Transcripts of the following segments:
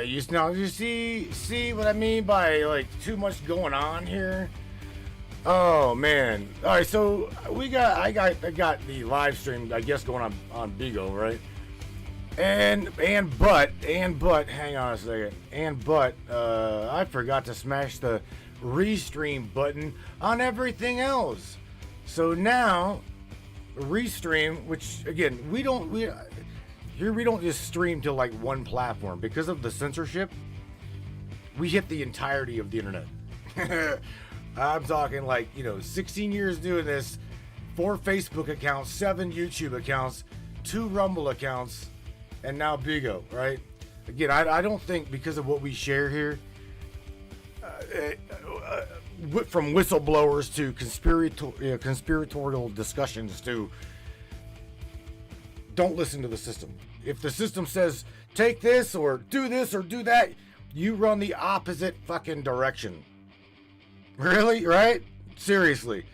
you see what I mean by like too much going on here? Oh man. All right, so I got the live stream, I guess, going on Bigo, right? And but hang on a second. I forgot to smash the restream button on everything else. So now restream, which again, we don't just stream to like one platform because of the censorship. We hit the entirety of the internet. I'm talking like, 16 years doing this, 4 Facebook accounts, 7 YouTube accounts, 2 Rumble accounts, and now Bigo, right? Again, I don't think because of what we share here, from whistleblowers to conspiratorial discussions to don't listen to the system. If the system says take this or do that, you run the opposite fucking direction. Really? Right? Seriously.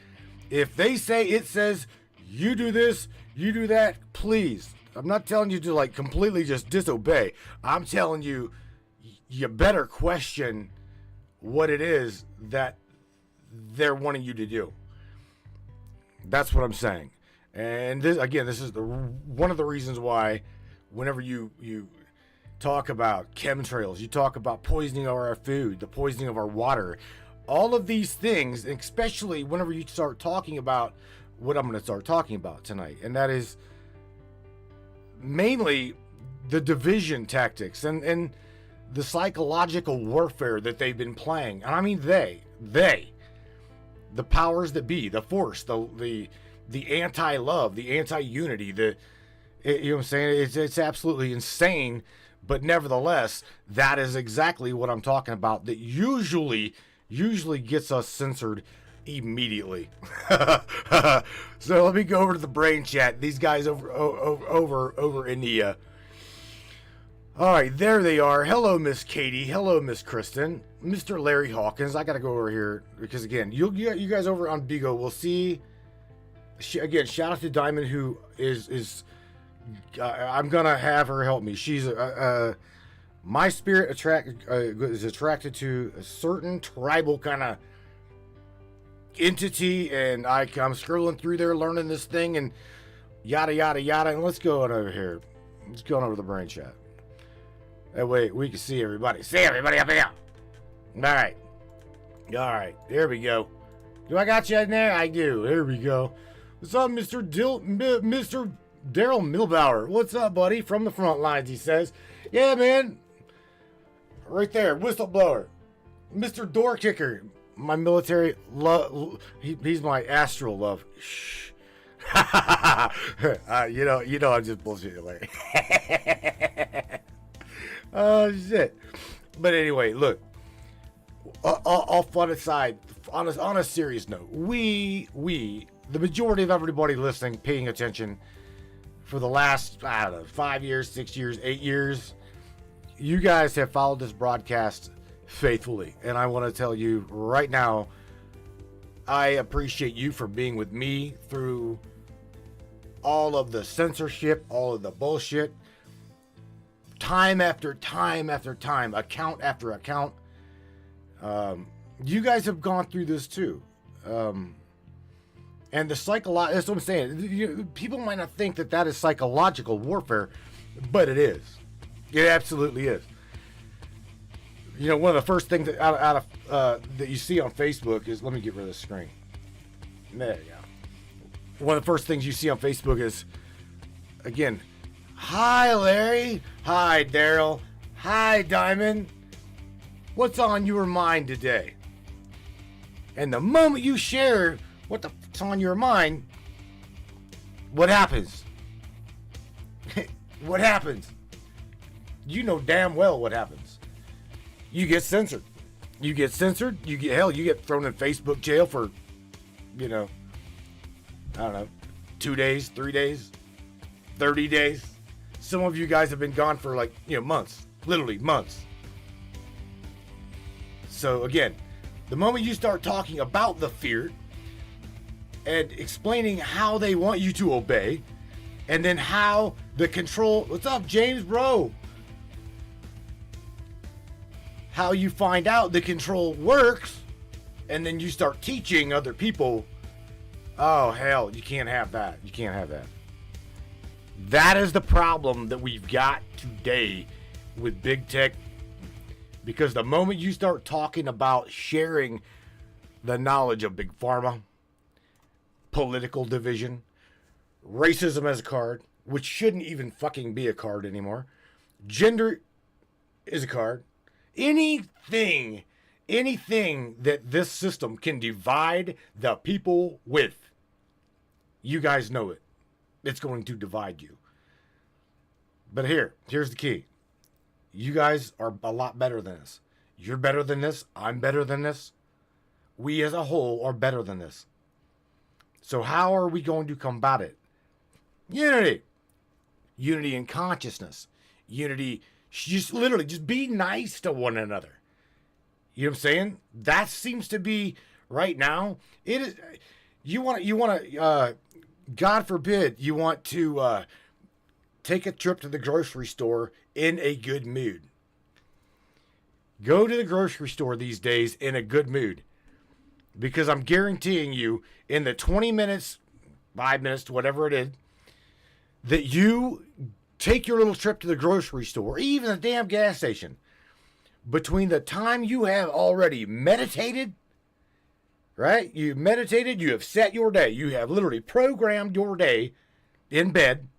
If they say it says you do this, you do that, please. I'm not telling you to like completely just disobey. I'm telling you, you better question what it is that they're wanting you to do. That's what I'm saying. And this is one of the reasons why whenever you talk about chemtrails, you talk about poisoning of our food, the poisoning of our water, all of these things, especially whenever you start talking about what I'm going to start talking about tonight, and that is mainly the division tactics and the psychological warfare that they've been playing. And I mean the powers that be, the force, the anti-love, the anti-unity, you know what I'm saying? It's absolutely insane, but nevertheless, that is exactly what I'm talking about. That usually gets us censored immediately. So let me go over to the brain chat. These guys over in the all right, there they are. Hello, Miss Katie. Hello, Miss Kristen. Mr. Larry Hawkins. I gotta go over here because again, you guys over on Bigo will see. Again, shout out to Diamond, who is I'm gonna have her help me. She's my spirit is attracted to a certain tribal kind of entity, and I'm scrolling through there learning this thing and yada yada yada. And let's go on over here. Let's go on over to the brain chat. That way we can see everybody. See everybody up here. All right. There we go. Do I got you in there? I do. There we go. What's up, Mr. Daryl Milbauer? What's up, buddy? From the front lines, he says. Yeah, man. Right there, whistleblower. Mr. Door Kicker. My military love. He's my astral love. Shh. You know, I'm just bullshitting, Larry. Oh shit. But anyway, look. All fun aside, on a serious note, we, the majority of everybody listening, paying attention for the last, 5 years, 6 years, 8 years, you guys have followed this broadcast faithfully. And I want to tell you right now, I appreciate you for being with me through all of the censorship, all of the bullshit, time after time after time, account after account. You guys have gone through this too. And the psychological, that's what I'm saying. People might not think that is psychological warfare, but it is. It absolutely is. One of the first things that out of that you see on Facebook is, let me get rid of the screen. There you go. One of the first things you see on Facebook is, again, hi Larry, hi Daryl, hi Diamond. What's on your mind today? And the moment you share what's on your mind, what happens? What happens? You know damn well what happens. You get censored. You get thrown in Facebook jail for, I don't know, 2 days, 3 days, 30 days. Some of you guys have been gone for months, literally months. So again, the moment you start talking about the fear and explaining how they want you to obey, and then how the control, what's up, James, bro? how you find out the control works, and then you start teaching other people. Oh, hell, you can't have that. You can't have that. That is the problem that we've got today with big tech. Because the moment you start talking about sharing the knowledge of big pharma, political division, racism as a card, which shouldn't even fucking be a card anymore, gender is a card, anything that this system can divide the people with, you guys know it. It's going to divide you. But here's the key. You guys are a lot better than us. You're better than this. I'm better than this. We as a whole are better than this. So how are we going to combat it? Unity. Unity in consciousness. Unity, just literally, just be nice to one another. You know what I'm saying? That seems to be, right now, it is, you want to, God forbid, you want to take a trip to the grocery store in a good mood. Go to the grocery store these days in a good mood. Because I'm guaranteeing you, in the 20 minutes, 5 minutes, whatever it is, that you take your little trip to the grocery store, even the damn gas station, between the time you have already meditated, right? You meditated, you have set your day. You have literally programmed your day in bed,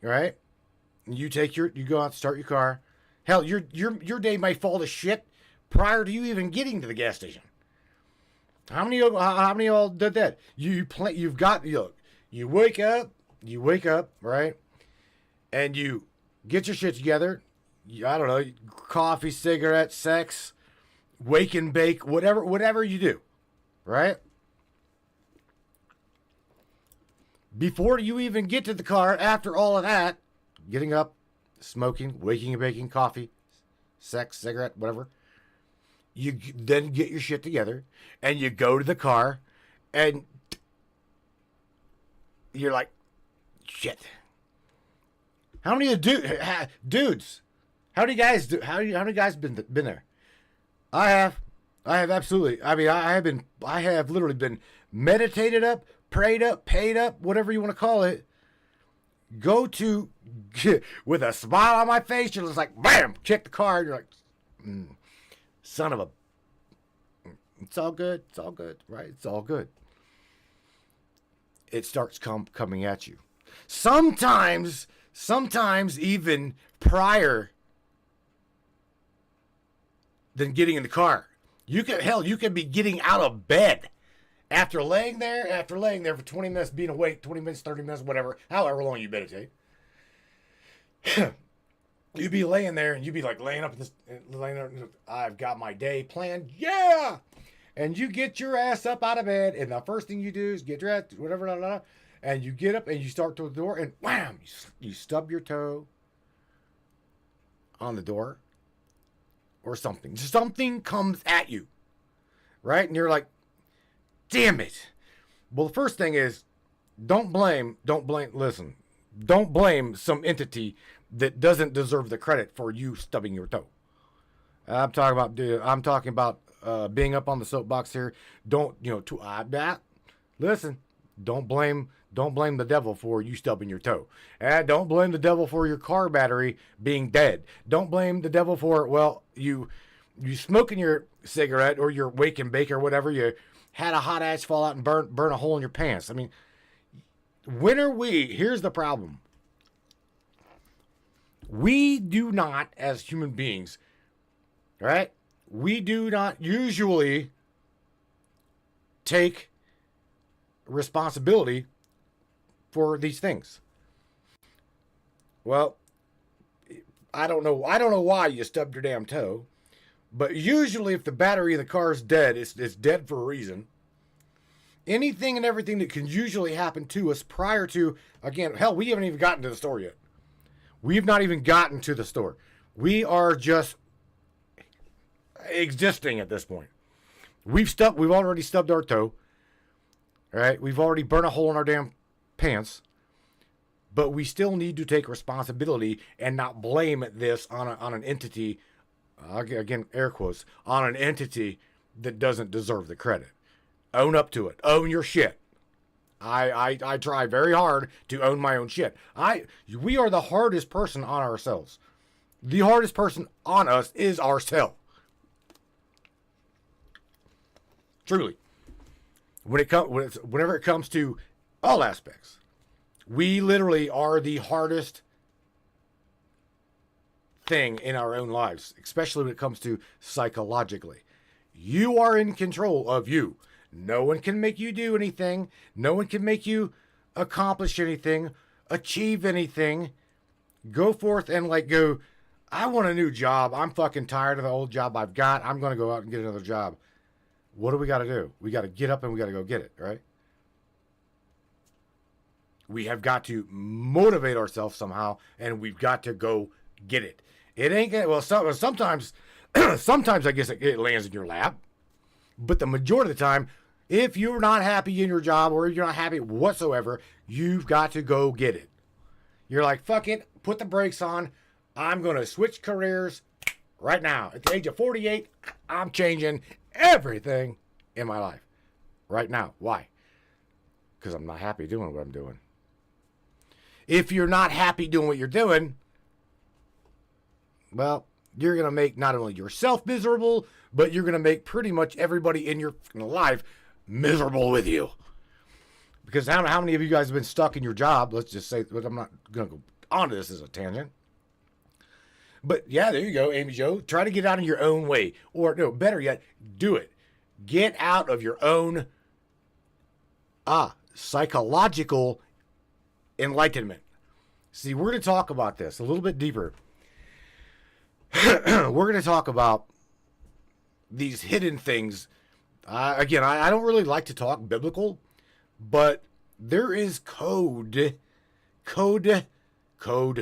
right? You go out, start your car. Hell, your day may fall to shit prior to you even getting to the gas station. How many of y'all did that? You wake up, right? And you get your shit together. I don't know, coffee, cigarette, sex, wake and bake, whatever you do, right? Before you even get to the car, after all of that, getting up, smoking, waking and baking, coffee, sex, cigarette, whatever, you then get your shit together and you go to the car and you're like, shit. How many of the dudes? How many guys been there? I have absolutely. I mean, I have literally been meditated up, prayed up, paid up, whatever you want to call it. Go to with a smile on my face. You're just like, bam, check the car. You're like, son of a. It's all good. It's all good, right? It's all good. It starts coming at you. Sometimes even prior than getting in the car. You could be getting out of bed after laying there for 20 minutes, being awake, 20 minutes, 30 minutes, whatever, however long you meditate. You'd be laying there and you'd be like laying up, I've got my day planned. Yeah. And you get your ass up out of bed, and the first thing you do is get dressed, whatever, and you get up and you start to the door, and wham, you stub your toe on the door or something. Something comes at you, right? And you're like, damn it. Well, the first thing is, don't blame some entity that doesn't deserve the credit for you stubbing your toe. I'm talking about being up on the soapbox here. Listen, don't blame the devil for you stubbing your toe. And don't blame the devil for your car battery being dead. Don't blame the devil for, well, you smoking your cigarette or your wake and bake or whatever, you had a hot ash fall out and burn a hole in your pants. I mean, here's the problem. We do not, as human beings, right? We do not usually take responsibility for these things. Well, I don't know why you stubbed your damn toe, but usually if the battery in the car is dead, it's dead for a reason. Anything and everything that can usually happen to us prior to, again, hell, we haven't even gotten to the store yet. We've not even gotten to the store. We are just existing at this point. We've already stubbed our toe. All right, we've already burned a hole in our damn pants. But we still need to take responsibility and not blame this on an entity again, air quotes, on an entity that doesn't deserve the credit. Own up to it. Own your shit. I try very hard to own my own shit. We are the hardest person on ourselves. The hardest person on us is ourselves. Truly. Whenever it comes to all aspects, we literally are the hardest thing in our own lives, especially when it comes to psychologically. You are in control of you. No one can make you do anything. No one can make you accomplish anything, achieve anything. Go forth and go, I want a new job. I'm fucking tired of the old job I've got. I'm going to go out and get another job. What do we got to do? We got to get up and we got to go get it, right? We have got to motivate ourselves somehow, and we've got to go get it. It ain't gonna, sometimes I guess it lands in your lap, but the majority of the time, if you're not happy in your job or if you're not happy whatsoever, you've got to go get it. You're like, fuck it, put the brakes on. I'm going to switch careers right now. At the age of 48, I'm changing everything in my life right now. Why? Because I'm not happy doing what I'm doing. If you're not happy doing what you're doing, well, you're going to make not only yourself miserable, but you're going to make pretty much everybody in your life miserable with you. Because how many of you guys have been stuck in your job? Let's just say, but I'm not going to go on to this as a tangent. But yeah, there you go, Amy Jo. Try to get out of your own way. Or no, better yet, do it. Get out of your own psychological enlightenment. See, we're going to talk about this a little bit deeper. We're going to talk about these hidden things. Again, I don't really like to talk biblical, but there is code,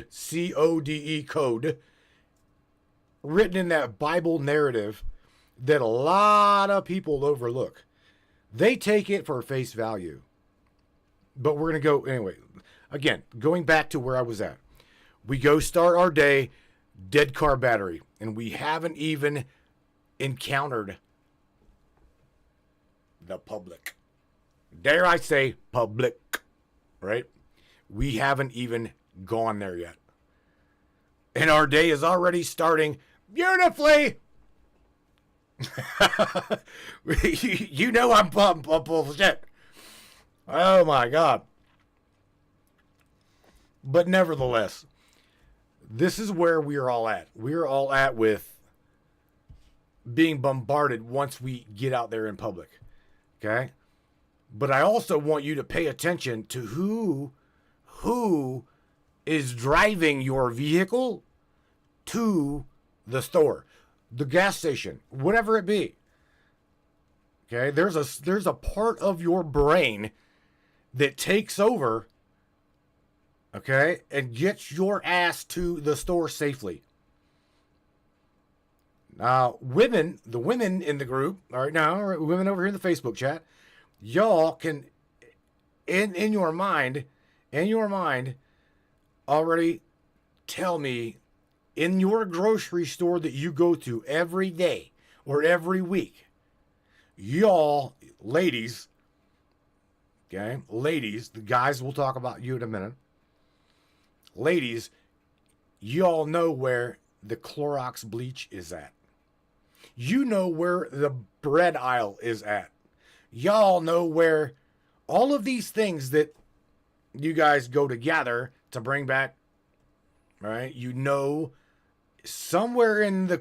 C-O-D-E, code, written in that Bible narrative that a lot of people overlook. They take it for face value. But we're going to go, anyway, again, going back to where I was at. We go start our day, dead car battery, and we haven't even encountered the public. Dare I say public, right? We haven't even gone there yet. And our day is already starting beautifully. You know I'm full of shit. Oh my God. But nevertheless, this is where we are all at. We are all at with being bombarded once we get out there in public. Okay? But I also want you to pay attention to who is driving your vehicle to the store, the gas station, whatever it be. Okay? There's a part of your brain that takes over, okay, and gets your ass to the store safely. Now, the women in the group, all right, now, women over here in the Facebook chat, y'all can, in your mind, already tell me, in your grocery store that you go to every day or every week, y'all, ladies, okay, ladies, the guys, we'll talk about you in a minute. Ladies, y'all know where the Clorox bleach is at. You know where the bread aisle is at. Y'all know where all of these things that you guys go together to bring back, right? You know, somewhere in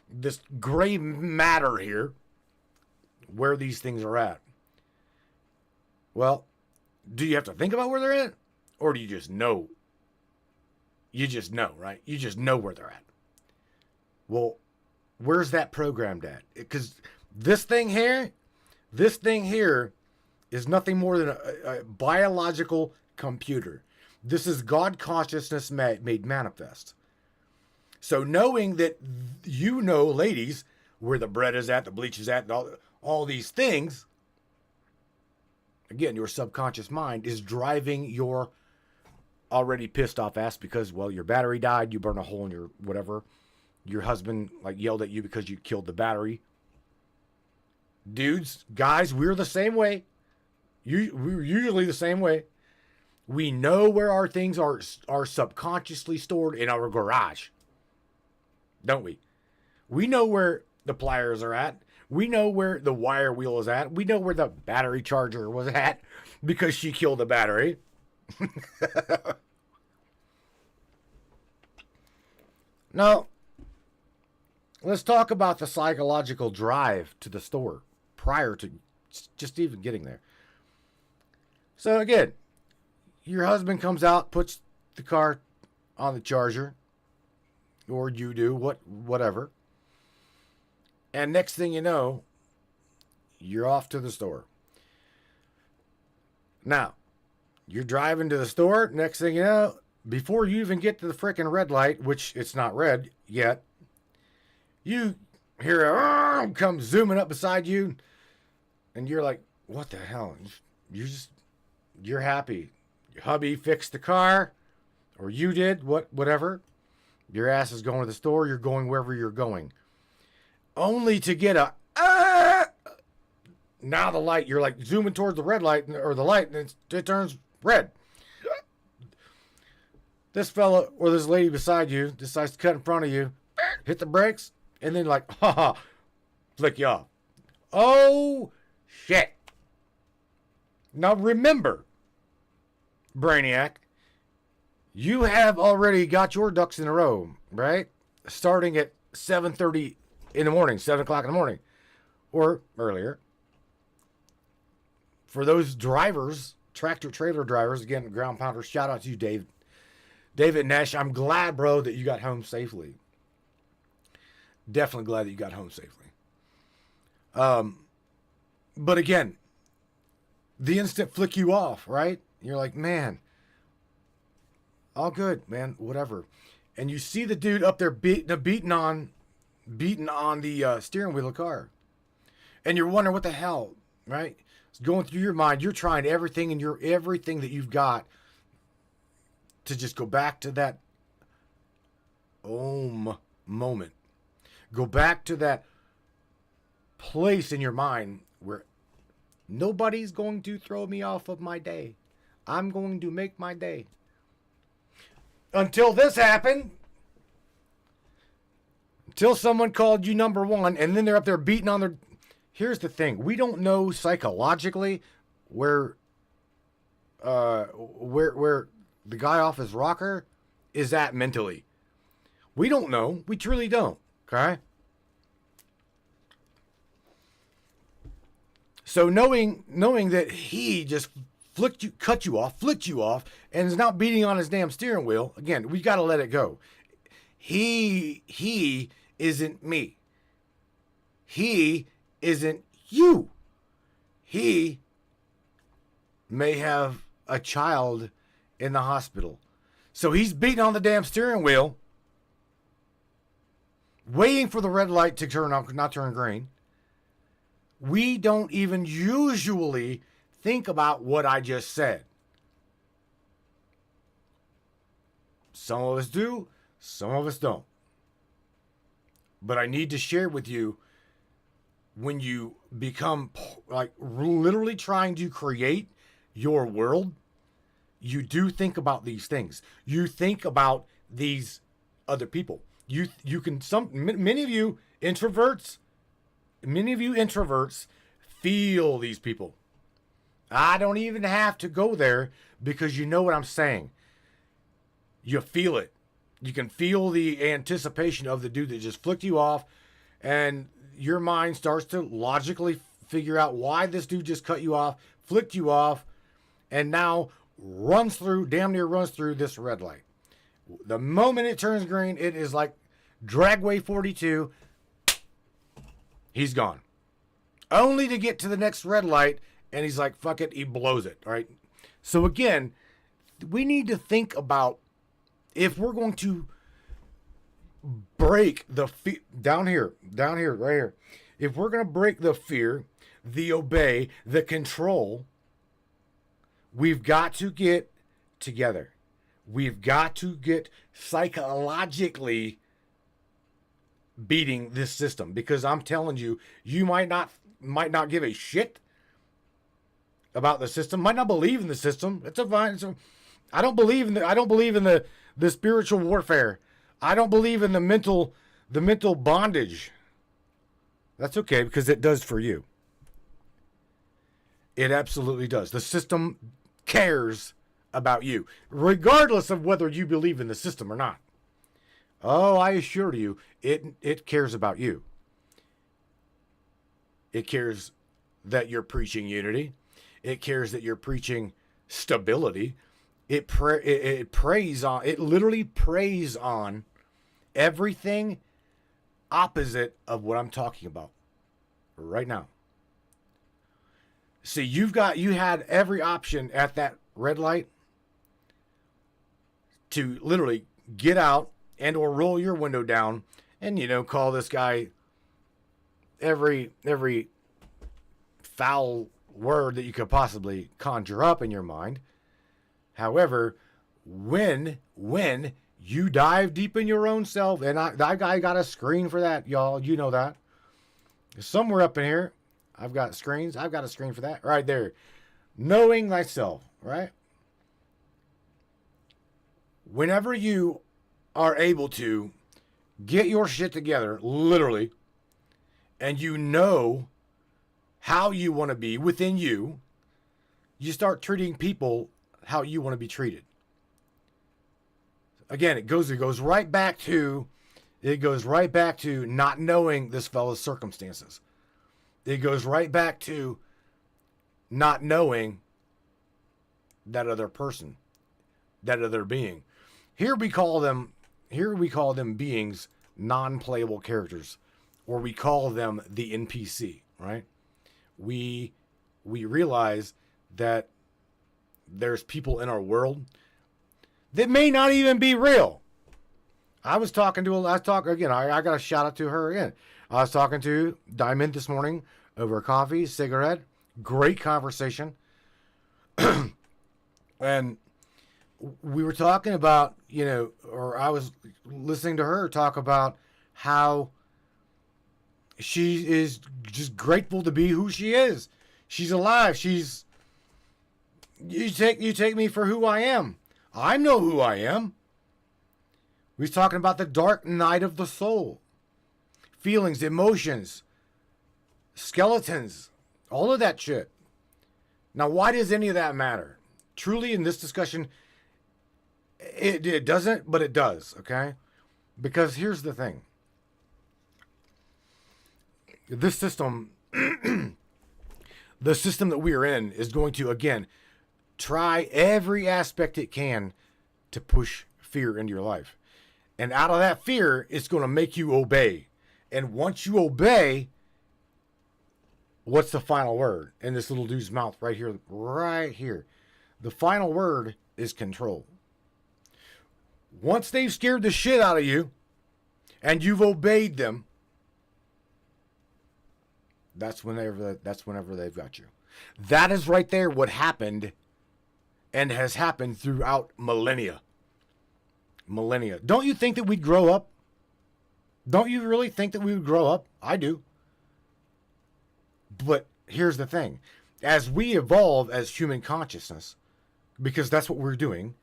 this gray matter here, where these things are at. Well, do you have to think about where they're at? Or do you just know? You just know, right? You just know where they're at. Well, where's that programmed at? Because this thing here is nothing more than a biological computer. This is God consciousness made manifest. So knowing that you know, ladies, where the bread is at, the bleach is at, and all these things, again, your subconscious mind is driving your already pissed off ass because, well, your battery died, you burned a hole in your whatever, your husband like yelled at you because you killed the battery. Dudes, guys, we're the same way. We're usually the same way. We know where our things are subconsciously stored in our garage. Don't we? We know where the pliers are at. We know where the wire wheel is at. We know where the battery charger was at because she killed the battery. Now, let's talk about the psychological drive to the store prior to just even getting there. So again, your husband comes out, puts the car on the charger, or you do, whatever. And next thing you know, you're off to the store. Now, you're driving to the store. Next thing you know, before you even get to the frickin' red light, which it's not red yet, you hear a come zooming up beside you, and you're like, what the hell? You're happy. Your hubby fixed the car, or you did, whatever. Your ass is going to the store. You're going wherever you're going. Only to get now the light, you're like zooming towards the red light or the light, and it turns red. This fella or this lady beside you decides to cut in front of you, hit the brakes, and then like, flick you off. Oh, shit. Now remember, Brainiac, you have already got your ducks in a row, right? Starting at 7:30 in the morning, 7 o'clock in the morning, or earlier. For those drivers, tractor trailer drivers, again, ground pounders, shout out to you, David Nash. I'm glad, bro, that you got home safely. Definitely glad that you got home safely. But again, the instant flick you off, right? You're like, man, all good, man, whatever. And you see the dude up there beating on the steering wheel of the car. And you're wondering what the hell, right? It's going through your mind. You're trying everything that you've got to just go back to that moment. Go back to that place in your mind where nobody's going to throw me off of my day. I'm going to make my day. Until this happened. Until someone called you number one, and then they're up there beating on their... Here's the thing. We don't know psychologically where the guy off his rocker is at mentally. We don't know. We truly don't. Okay? So knowing that he just flicked you off, and is now beating on his damn steering wheel, again, we got to let it go. He isn't me. He isn't you. He may have a child in the hospital. So he's beating on the damn steering wheel, waiting for the red light to turn on, not turn green. We don't even usually think about what I just said. Some of us do, some of us don't. But I need to share with you, when you become like literally trying to create your world, you do think about these things. You think about these other people. You can, many of you introverts feel these people. I don't even have to go there because you know what I'm saying. You feel it. You can feel the anticipation of the dude that just flicked you off, and your mind starts to logically figure out why this dude just cut you off, flicked you off, and now damn near runs through this red light. The moment it turns green, it is like Dragway 42. He's gone. Only to get to the next red light, and he's like, fuck it, he blows it, all right? So again, we need to think about, if we're going to break the fear, down here, right here. If we're going to break the fear, the obey, the control, we've got to get together. We've got to get psychologically beating this system, because I'm telling you, you might not give a shit about the system, might not believe in the system. It's a fine. I don't believe in the spiritual warfare. I don't believe in the mental bondage. That's okay, because it does for you. It absolutely does. The system cares about you, regardless of whether you believe in the system or not. Oh, I assure you, it cares about you. It cares that you're preaching unity. It cares that you're preaching stability. It literally preys on everything opposite of what I'm talking about right now. See, you had every option at that red light to literally get out and or roll your window down and, call this guy every foul word that you could possibly conjure up in your mind. However, when you dive deep in your own self, and I got a screen for that, y'all. You know that. Somewhere up in here, I've got screens. I've got a screen for that right there. Knowing thyself, right? Whenever you are able to get your shit together, literally, and you know how you want to be within you, you start treating people how you want to be treated. Again, it goes right back to not knowing this fellow's circumstances. It goes right back to not knowing that other person, that other being. Here we call them beings non-playable characters, or we call them the NPC, right? We realize that there's people in our world that may not even be real. I got a shout out to her again. I was talking to Diamond this morning over coffee, cigarette, great conversation. And we were talking about, or I was listening to her talk about how she is just grateful to be who she is. She's alive. You take me for who I am. I know who I am. We was talking about the dark night of the soul. Feelings, emotions, skeletons, all of that shit. Now, why does any of that matter? Truly, in this discussion, it doesn't, but it does, okay? Because here's the thing. This system, the system that we are in, is going to, again, try every aspect it can to push fear into your life. And out of that fear, it's going to make you obey. And once you obey, what's the final word in this little dude's mouth right here? Right here. The final word is control. Once they've scared the shit out of you and you've obeyed them, that's whenever they've got you. That is right there what happened and has happened throughout millennia. Don't you think that we'd grow up? Don't you really think that we would grow up? I do. But here's the thing. As we evolve as human consciousness, because that's what we're doing,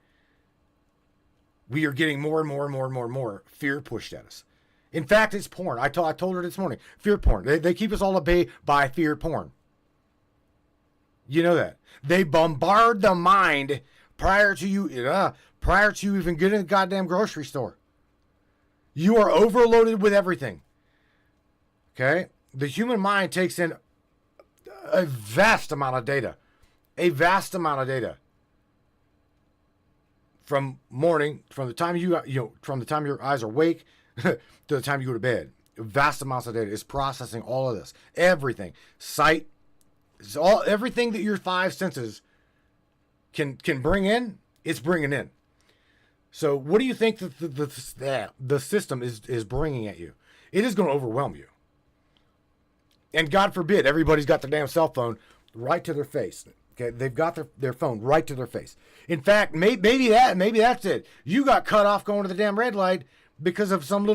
we are getting more and more fear pushed at us. In fact, it's porn. I told her this morning. Fear porn. They keep us all at bay by fear porn. You know that. They bombard the mind prior to you even getting to the goddamn grocery store. You are overloaded with everything. Okay? The human mind takes in a vast amount of data. From the time your eyes are awake to the time you go to bed. Vast amounts of data is processing all of this. Everything. Sight. Everything that your five senses can bring in, it's bringing in. So what do you think that the system is bringing at you? It is going to overwhelm you. And God forbid, everybody's got their damn cell phone right to their face. Okay, they've got their phone right to their face. In fact, maybe that's it. You got cut off going to the damn red light because of some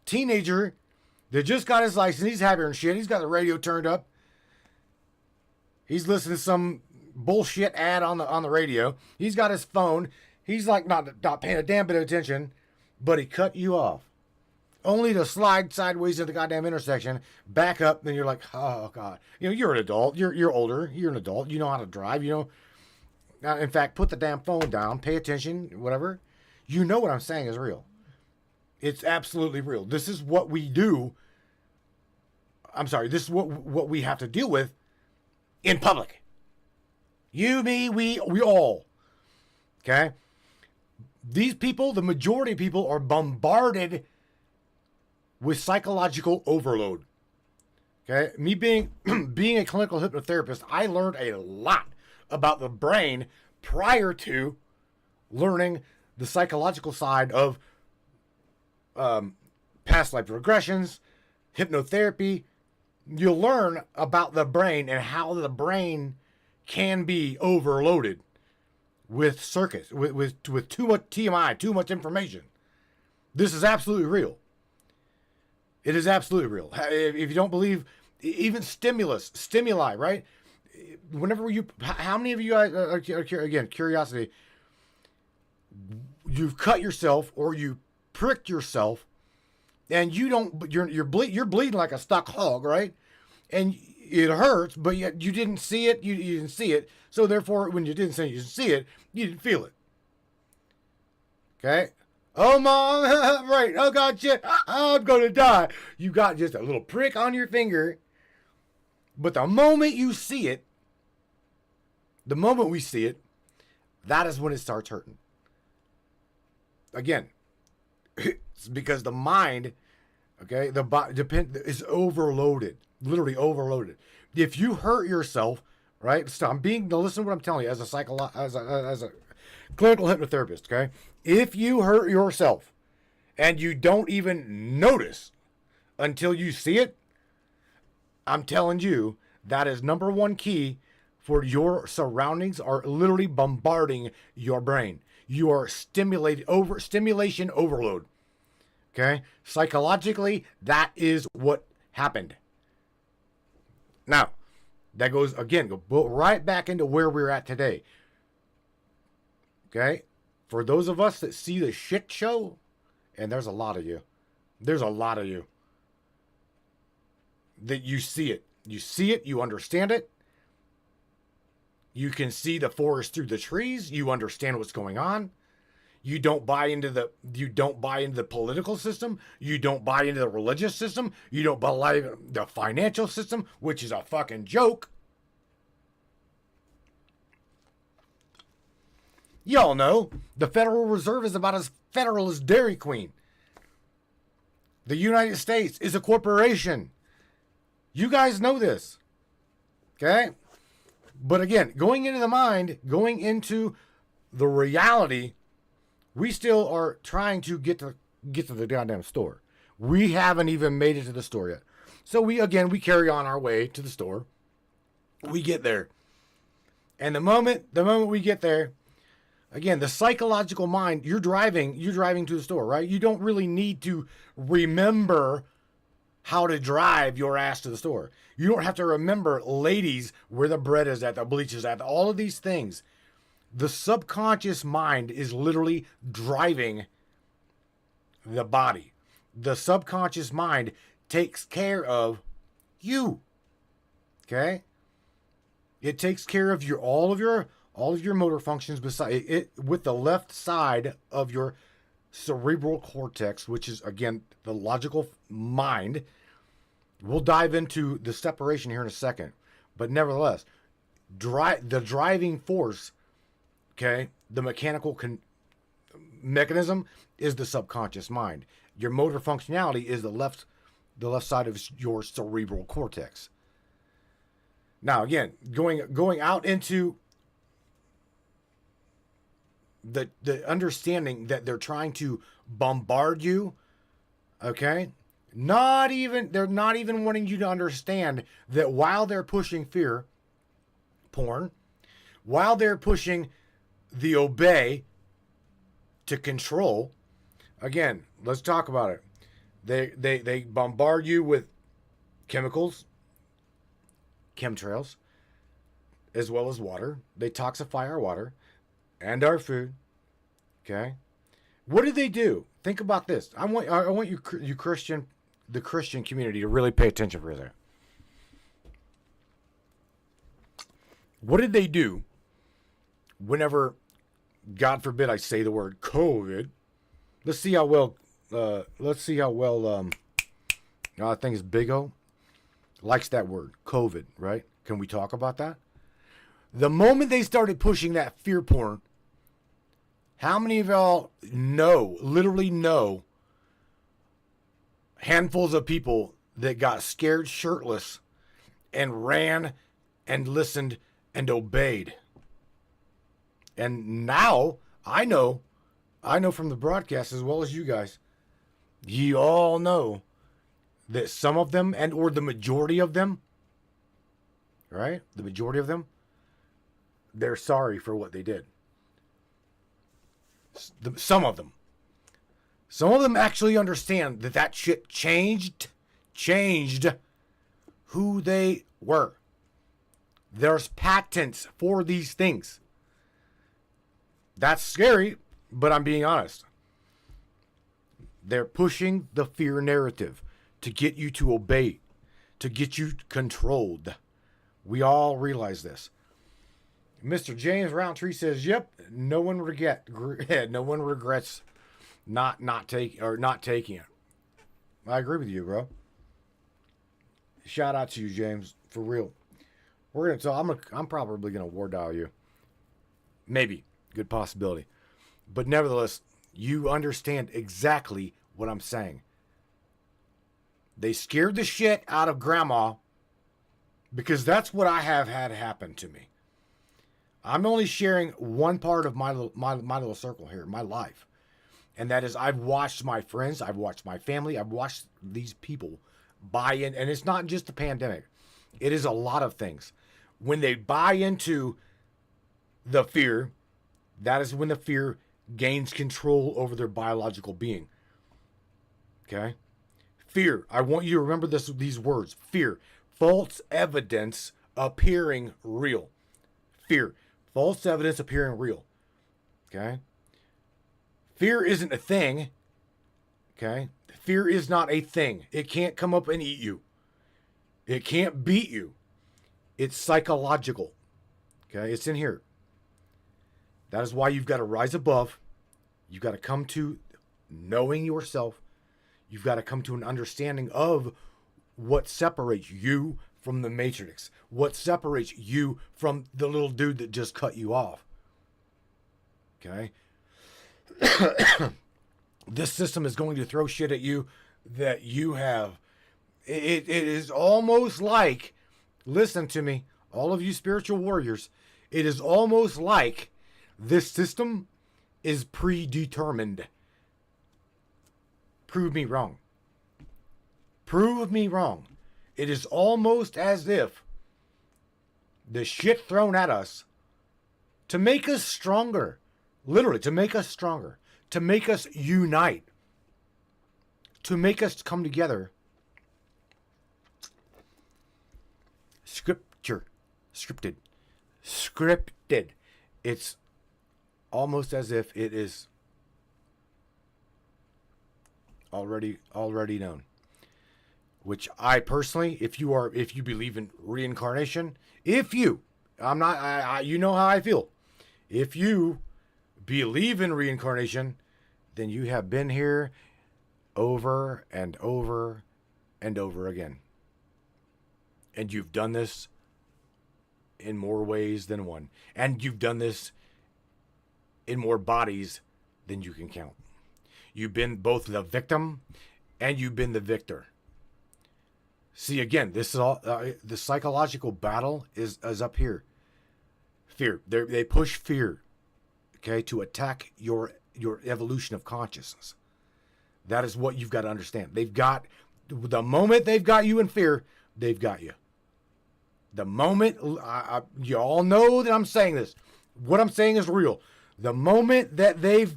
teenager that just got his license. He's happy and shit. He's got the radio turned up. He's listening to some bullshit ad on the radio. He's got his phone. He's like not paying a damn bit of attention, but he cut you off. Only to slide sideways in the goddamn intersection, back up, and you're like, oh God. You know, you're an adult. You're older. You're an adult. You know how to drive. You know, in fact, put the damn phone down. Pay attention. Whatever. You know what I'm saying is real. It's absolutely real. This is what we do. I'm sorry. This is what we have to deal with in public. You, me, we all. Okay? These people, the majority of people, are bombarded with psychological overload. Okay? Me being a clinical hypnotherapist, I learned a lot about the brain prior to learning the psychological side of past life regressions, hypnotherapy. You'll learn about the brain and how the brain can be overloaded with circuits, with too much TMI, too much information. This is absolutely real. It is absolutely real. If you don't believe, even stimuli, right? Whenever how many of you guys, again, curiosity, you've cut yourself or you pricked yourself, and you're bleeding like a stuck hog, right? And it hurts, but yet you didn't see it. You didn't see it. So therefore, when you didn't see it, you didn't feel it. Okay? Oh, Mom, right. Oh, God, shit. I'm going to die. You got just a little prick on your finger. But the moment you see it, the moment we see it, that is when it starts hurting. Again, it's because the mind, okay, the body is overloaded, literally overloaded. If you hurt yourself, right? So listen to what I'm telling you as a clinical hypnotherapist, okay? If you hurt yourself and you don't even notice until you see it, I'm telling you, that is number one key for your surroundings are literally bombarding your brain. You are stimulation overload. Okay? Psychologically, that is what happened. Now, that goes, again, go right back into where we're at today. Okay? For those of us that see the shit show, and there's a lot of you. There's a lot of you. That you see it. You see it, you understand it. You can see the forest through the trees. You understand what's going on. You don't buy into the political system. You don't buy into the religious system. You don't buy the financial system, which is a fucking joke. Y'all know the Federal Reserve is about as federal as Dairy Queen. The United States is a corporation. You guys know this. Okay? But again, going into the mind, going into the reality, we still are trying to get to the goddamn store. We haven't even made it to the store yet. So we carry on our way to the store. We get there. And the moment we get there, again, the psychological mind, you're driving to the store, right? You don't really need to remember how to drive your ass to the store. You don't have to remember, ladies, where the bread is at, the bleach is at, all of these things. The subconscious mind is literally driving the body. The subconscious mind takes care of you. Okay? It takes care of all of your motor functions beside it with the left side of your cerebral cortex, which is again the logical mind. We'll dive into the separation here in a second, but nevertheless, the driving force, okay, the mechanical mechanism is the subconscious mind. Your motor functionality is the left side of your cerebral cortex. Now, again, going out into the understanding that they're trying to bombard you, okay? They're not even wanting you to understand that while they're pushing fear, porn, while they're pushing the obey to control, again, let's talk about it. They bombard you with chemicals, chemtrails, as well as water. They toxify our water and our food. Okay, what did they do? Think about this. I want you the Christian community to really pay attention for that. What did they do whenever, God forbid, I say the word COVID? Let's see how well. I think it's Big O likes that word, COVID. Right? Can we talk about that? The moment they started pushing that fear porn, how many of y'all literally know, handfuls of people that got scared shirtless and ran and listened and obeyed? And now I know from the broadcast as well as you guys, you all know that some of them or the majority of them, right? The majority of them, they're sorry for what they did. Some of them actually understand that shit changed who they were. There's patents for these things. That's scary, but I'm being honest. They're pushing the fear narrative to get you to obey, to get you controlled. We all realize this. Mr. James Roundtree says, "Yep, no one regrets not taking it." I agree with you, bro. Shout out to you, James, for real. We're gonna talk. I'm probably gonna war dial you. Maybe, good possibility, but nevertheless, you understand exactly what I'm saying. They scared the shit out of Grandma, because that's what I have had happen to me. I'm only sharing one part of my little circle here, my life. And that is, I've watched my friends, I've watched my family, I've watched these people buy in. And it's not just the pandemic. It is a lot of things. When they buy into the fear, that is when the fear gains control over their biological being. Okay? Fear. I want you to remember these words. Fear. False evidence appearing real. Fear. False evidence appearing real. Okay? Fear isn't a thing. Okay? Fear is not a thing. It can't come up and eat you. It can't beat you. It's psychological. Okay? It's in here. That is why you've got to rise above. You've got to come to knowing yourself. You've got to come to an understanding of what separates you from the matrix. What separates you from the little dude that just cut you off. Okay? This system is going to throw shit at you that you have. It is almost like, listen to me, all of you spiritual warriors, it is almost like this system is predetermined. Prove me wrong. Prove me wrong. It is almost as if the shit thrown at us to make us stronger, literally to make us stronger, to make us unite, to make us come together. Scripted. It's almost as if it is already known. Which I personally, if you believe in reincarnation, you know how I feel. If you believe in reincarnation, then you have been here over and over and over again. And you've done this in more ways than one. And you've done this in more bodies than you can count. You've been both the victim and you've been the victor. See, again, this is all the psychological battle is up here. Fear. They push fear, okay, to attack your evolution of consciousness. That is what you've got to understand. The moment they've got you in fear, they've got you. The moment, you all know that I'm saying this. What I'm saying is real. The moment that they've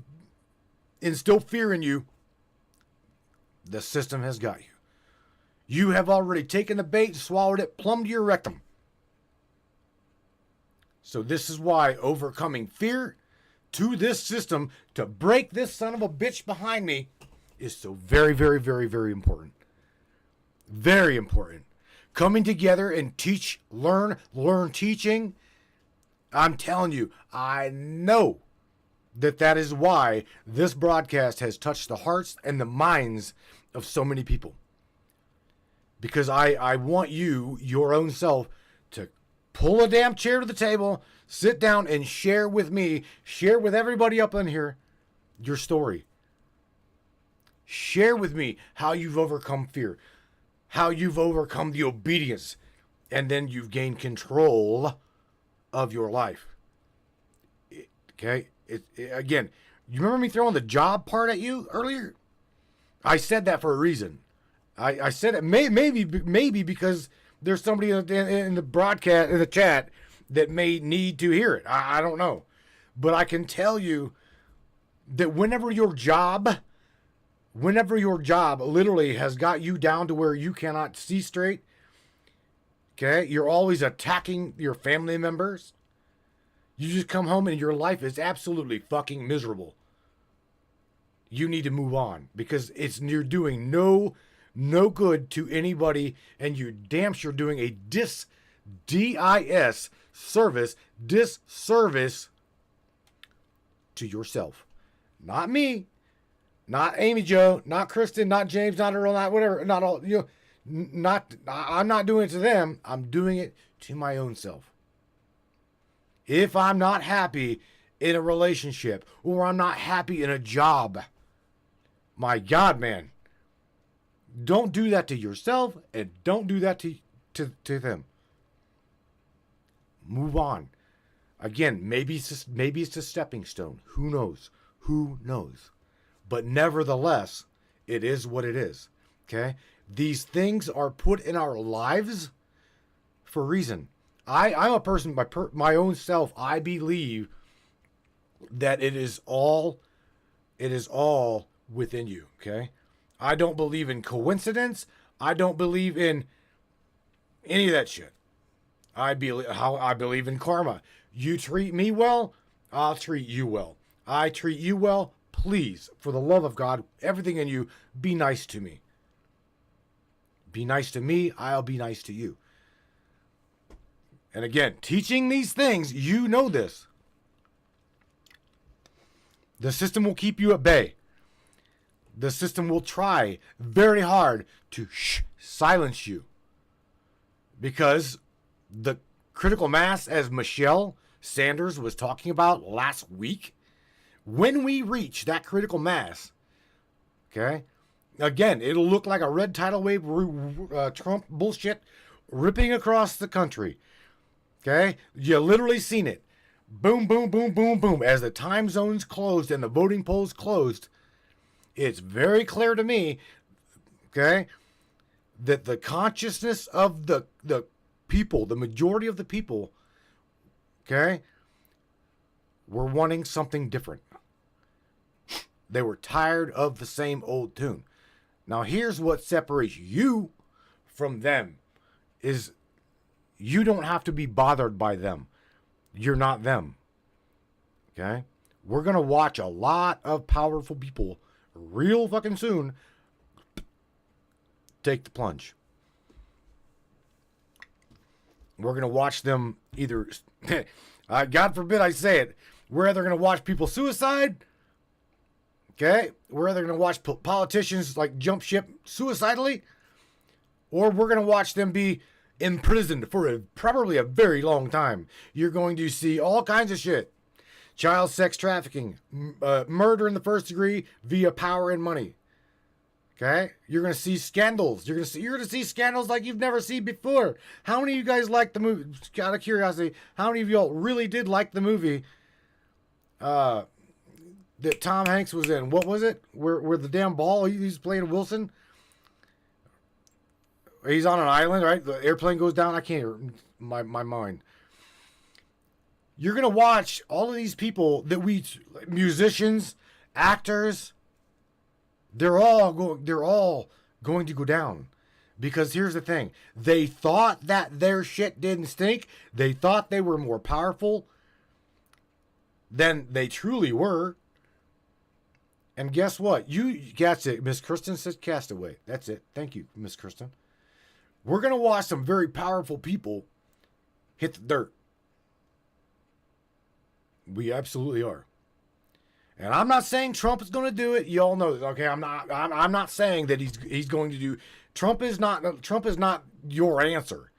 instilled fear in you, The system has got you. You have already taken the bait, swallowed it, plumbed your rectum. So this is why overcoming fear to this system to break this son of a bitch behind me is so very, very, very, very important. Very important. Coming together and teach, learn teaching. I'm telling you, I know that is why this broadcast has touched the hearts and the minds of so many people. Because I want you, your own self, to pull a damn chair to the table, sit down and share with me, share with everybody up in here, your story. Share with me how you've overcome fear, how you've overcome the obedience, and then you've gained control of your life. Okay? Again, you remember me throwing the job part at you earlier? I said that for a reason. I said it maybe because there's somebody in the broadcast, in the chat, that may need to hear it. I don't know. But I can tell you that whenever your job literally has got you down to where you cannot see straight, okay, you're always attacking your family members. You just come home and your life is absolutely fucking miserable. You need to move on because you're doing no good to anybody, and you damn sure doing a disservice to yourself. Not me, not Amy Jo, not Kristen, not James, not Earl, not whatever, not all, I'm not doing it to them. I'm doing it to my own self. If I'm not happy in a relationship or I'm not happy in a job, my God, man, don't do that to yourself and don't do that to them. Move on. Again, maybe it's a stepping stone. Who knows? Who knows? But nevertheless, it is what it is. Okay? These things are put in our lives for a reason. I'm a person, my own self, I believe that it is all within you. Okay? I don't believe in coincidence. I don't believe in any of that shit. I believe in karma. You treat me well, I'll treat you well. I treat you well, please, for the love of God, everything in you, be nice to me. Be nice to me, I'll be nice to you. And again, teaching these things, you know this. The system will keep you at bay. The system will try very hard to silence you. Because the critical mass, as Michelle Sanders was talking about last week, when we reach that critical mass, okay, again, it'll look like a red tidal wave, Trump bullshit ripping across the country. Okay, you literally seen it. Boom, boom, boom, boom, boom. As the time zones closed and the voting polls closed, it's very clear to me, okay, that the consciousness of the people, the majority of the people, okay, were wanting something different. They were tired of the same old tune. Now, here's what separates you from them is you don't have to be bothered by them. You're not them. Okay? We're going to watch a lot of powerful people real fucking soon take the plunge. We're going to watch them either, God forbid I say it, we're either going to watch people suicide, okay? We're either going to watch politicians like jump ship suicidally, or we're going to watch them be imprisoned for probably a very long time. You're going to see all kinds of shit. Child sex trafficking, murder in the first degree via power and money. Okay? You're going to see scandals. You're going to see scandals like you've never seen before. How many of you guys liked the movie? Out of curiosity, how many of y'all really did like the movie that Tom Hanks was in? What was it? Where the damn ball, he's playing Wilson? He's on an island, right? The airplane goes down. I can't, my mind. You're going to watch all of these people that musicians, actors, They're all going to go down. Because here's the thing. They thought that their shit didn't stink. They thought they were more powerful than they truly were. And guess what? That's it. Miss Kristen says Castaway. That's it. Thank you, Miss Kristen. We're going to watch some very powerful people hit the dirt. We absolutely are. And I'm not saying Trump is going to do it. You all know this, okay? I'm not saying that he's going to do. Trump is not your answer.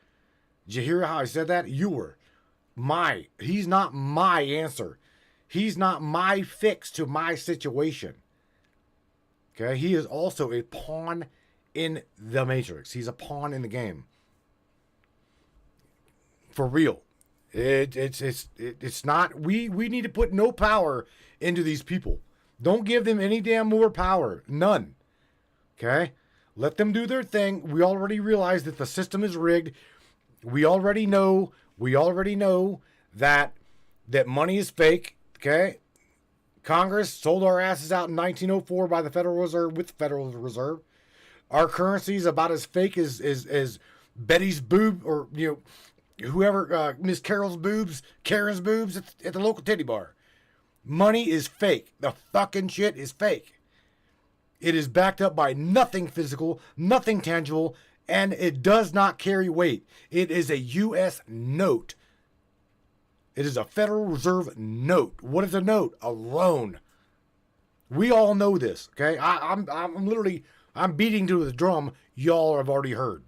Did you hear how I said that? He's not my answer. He's not my fix to my situation. Okay? He is also a pawn in the Matrix. He's a pawn in the game. For real. It's not. We need to put no power into these people. Don't give them any damn more power. None. Okay? Let them do their thing. We already realize that the system is rigged. We already know that money is fake. Okay? Congress sold our asses out in 1904 by the Federal Reserve with the Federal Reserve. Our currency is about as fake as Betty's boob, or whoever, Miss Karen's boobs at the local titty bar. Money is fake. The fucking shit is fake. It is backed up by nothing physical, nothing tangible, and it does not carry weight. It is a U.S. note. It is a Federal Reserve note. What is a note? A loan. We all know this, okay? I'm beating to the drum. Y'all have already heard.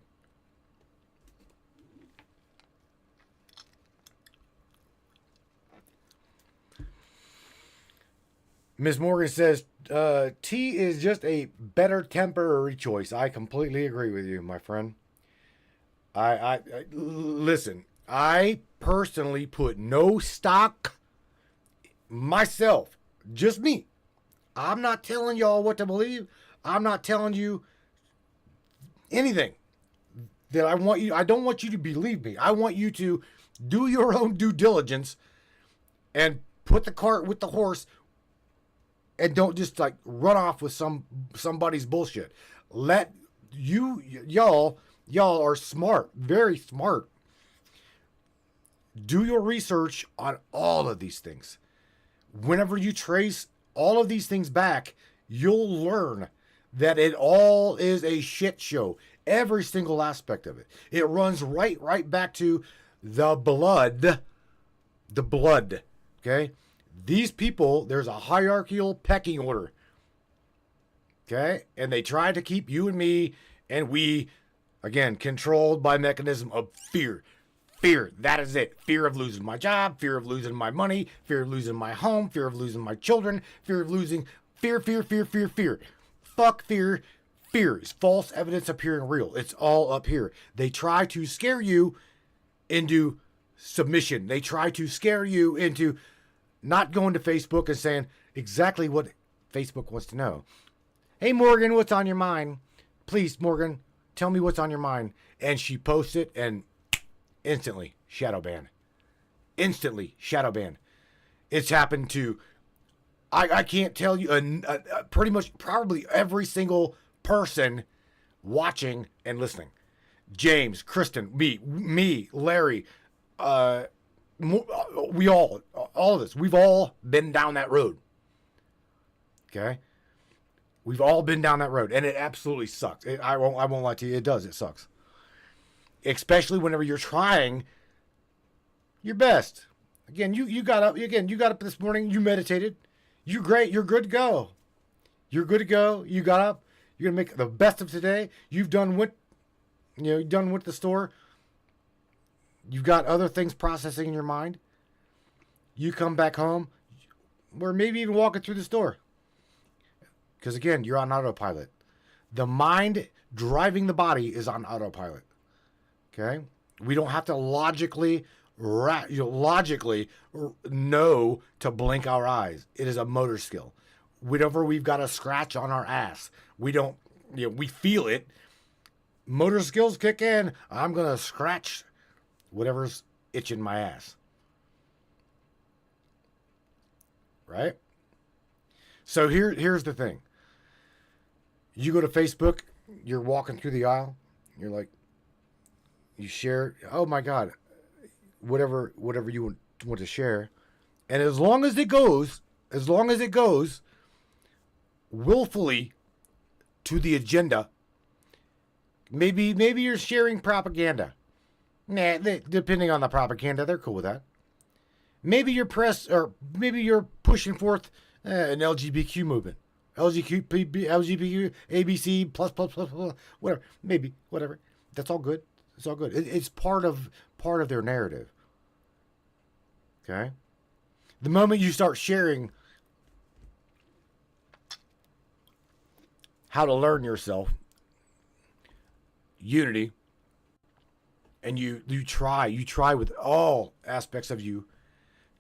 Ms. Morgan says, tea is just a better temporary choice. I completely agree with you, my friend. I listen, I personally put no stock myself, just me. I'm not telling y'all what to believe. I'm not telling you anything that I don't want you to believe me. I want you to do your own due diligence and put the cart with the horse. And don't just like run off with somebody's bullshit. Y'all are smart, very smart. Do your research on all of these things. Whenever you trace all of these things back, you'll learn that it all is a shit show. Every single aspect of it. It runs right back to the blood. The blood. Okay? These people, there's a hierarchical pecking order. Okay? And they try to keep you and me and we, again, controlled by mechanism of fear. Fear. That is it. Fear of losing my job, fear of losing my money, fear of losing my home, fear of losing my children, fear of losing... Fear. Fuck fear. Fear is false evidence appearing real. It's all up here. They try to scare you into submission. They try to scare you into... not going to Facebook and saying exactly what Facebook wants to know. Hey, Morgan, what's on your mind? Please, Morgan, tell me what's on your mind. And she posts it and instantly shadow ban. Instantly shadow ban. It's happened to, I can't tell you, pretty much probably every single person watching and listening. James, Kristen, me, Larry, we all of us, we've all been down that road. Okay? We've all been down that road, and it absolutely sucks. I won't lie to you. It does. It sucks. Especially whenever you're trying your best. Again, you got up this morning, you meditated. You're great. You're good to go. You got up. You're going to make the best of today. You've done what the store. You've got other things processing in your mind. You come back home, or maybe even walking through the store. Because again, you're on autopilot. The mind driving the body is on autopilot. Okay? We don't have to logically know to blink our eyes. It is a motor skill. Whenever we've got a scratch on our ass, we feel it. Motor skills kick in. I'm going to scratch whatever's itching my ass. Right? So here's the thing. You go to Facebook, you're walking through the aisle, you're like, you share, oh my God, whatever you want to share. And as long as it goes willfully to the agenda, maybe you're sharing propaganda. Nah, depending on the propaganda, they're cool with that. Maybe maybe you're pushing forth an LGBTQ movement. LGBTQ, ABC, plus, whatever. Maybe, whatever. That's all good. It's all good. It's part of their narrative. Okay? The moment you start sharing how to learn yourself, unity, and you try with all aspects of you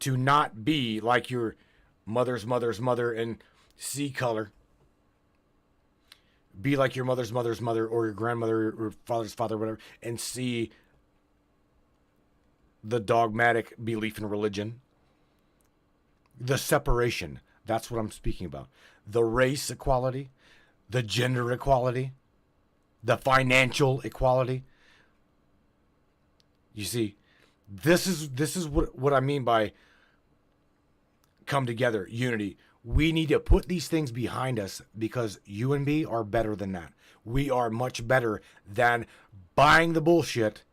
to not be like your mother's mother and see color. Be like your mother's mother or your grandmother or father's father, whatever, and see the dogmatic belief in religion. The separation. That's what I'm speaking about. The race equality, the gender equality, the financial equality. You see, this is what I mean by come together, unity. We need to put these things behind us because you and me are better than that. We are much better than buying the bullshit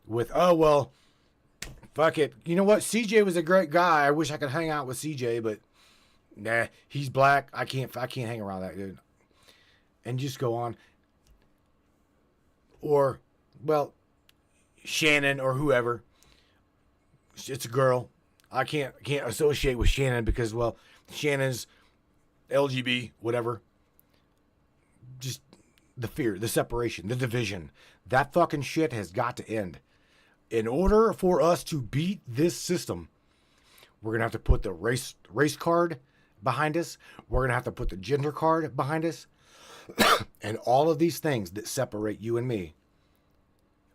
with, oh, well, fuck it. You know what? CJ was a great guy. I wish I could hang out with CJ, but nah, he's black. I can't hang around that dude. And just go on. Or, well, Shannon or whoever. It's a girl. I can't associate with Shannon because, well, Shannon's LGB, whatever. Just the fear, the separation, the division. That fucking shit has got to end. In order for us to beat this system, we're going to have to put the race card behind us. We're going to have to put the gender card behind us. And all of these things that separate you and me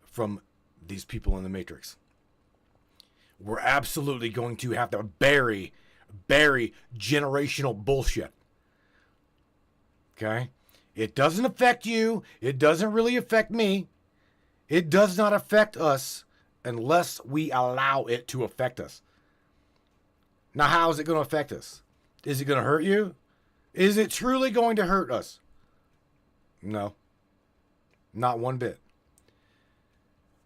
from these people in the Matrix. We're absolutely going to have to bury generational bullshit. Okay? It doesn't affect you. It doesn't really affect me. It does not affect us unless we allow it to affect us. Now, how is it going to affect us? Is it going to hurt you? Is it truly going to hurt us? No. Not one bit.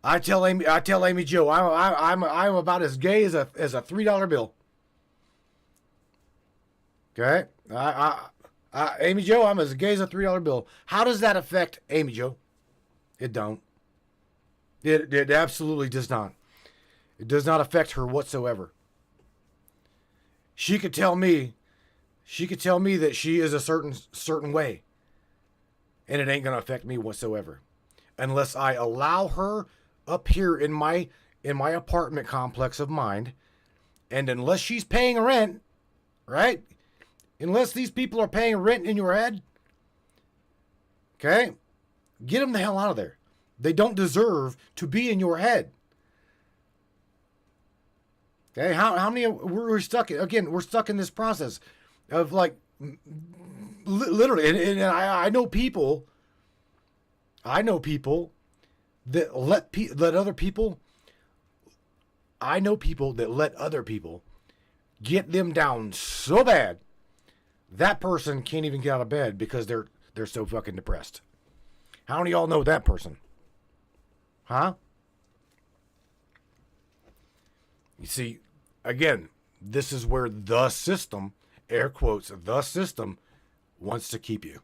I tell Amy Jo, I'm about as gay as a $3 bill. Okay, Amy Jo, I'm as gay as a $3 bill. How does that affect Amy Jo? It don't. It absolutely does not. It does not affect her whatsoever. She could tell me that she is a certain way, and it ain't gonna affect me whatsoever, unless I allow her up here in my apartment complex of mind, and unless she's paying rent, right? Unless these people are paying rent in your head, okay? Get them the hell out of there. They don't deserve to be in your head. Okay, how many we're stuck again? We're stuck in this process of like literally, and I know people. I know people that let other people. I know people that let other people get them down so bad that person can't even get out of bed because they're so fucking depressed. How many of y'all know that person? Huh? You see, again, this is where the system, air quotes, the system wants to keep you.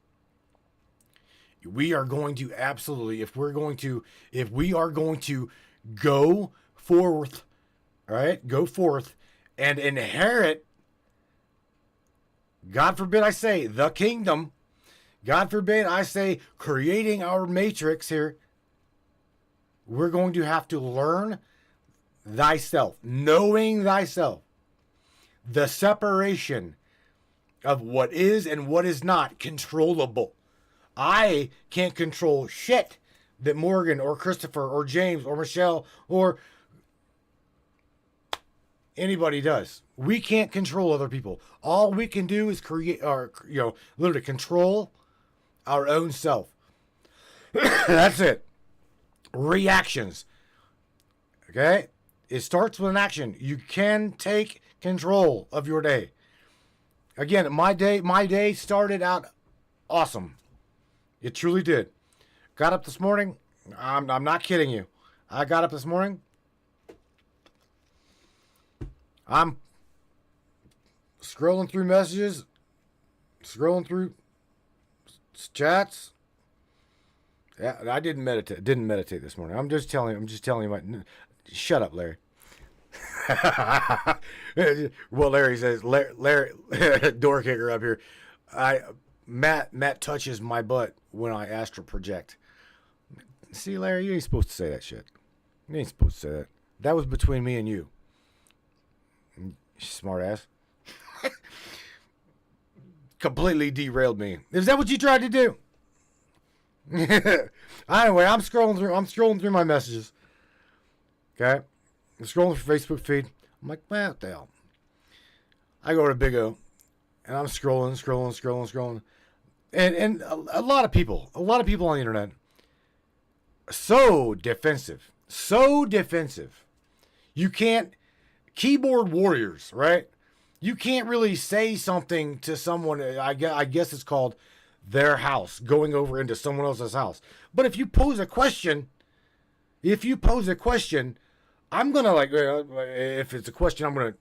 We are going to absolutely, if we are going to go forth, right? Go forth and inherit, God forbid I say, the kingdom. God forbid I say, creating our matrix here. We're going to have to learn thyself, knowing thyself, the separation of what is and what is not controllable. I can't control shit that Morgan or Christopher or James or Michelle or anybody does. We can't control other people. All we can do is create, or literally control our own self. That's it. Reactions. Okay? It starts with an action. You can take control of your day. Again, my day started out awesome. It truly did. Got up this morning. I'm not kidding you. I got up this morning. I'm scrolling through messages, scrolling through chats. Yeah, I didn't meditate this morning. I'm just telling you what. Shut up, Larry. Well, Larry says, Larry door kicker up here. Matt touches my butt when I astral project. See, Larry, you ain't supposed to say that shit. You ain't supposed to say that. That was between me and you. Smart ass. Completely derailed me. Is that what you tried to do? Anyway, I'm scrolling through my messages. Okay? I'm scrolling through Facebook feed. I'm like, well, what the hell? I go to Big O, and I'm scrolling. And a lot of people on the internet, so defensive. You can't, keyboard warriors, right? You can't really say something to someone, I guess it's called their house, going over into someone else's house. But if you pose a question, I'm going to, like, if it's a question I'm going to,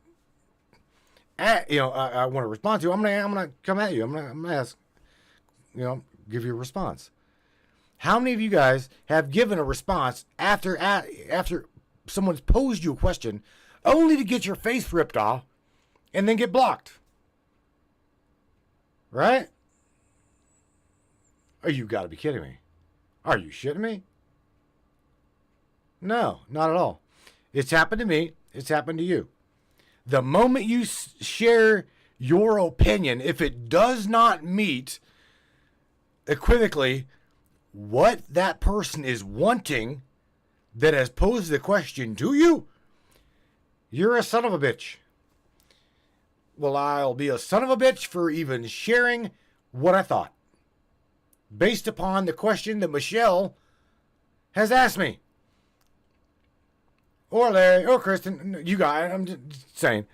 I want to respond to, I'm going to come at you. I'm going to ask, give you a response. How many of you guys have given a response after someone's posed you a question only to get your face ripped off and then get blocked? Right? Oh, you got to be kidding me. Are you shitting me? No, not at all. It's happened to me. It's happened to you. The moment you share your opinion, if it does not meet equivocally what that person is wanting that has posed the question to you, you're a son of a bitch. Well, I'll be a son of a bitch for even sharing what I thought, based upon the question that Michelle has asked me. Or Larry, or Kristen, you guys, I'm just saying.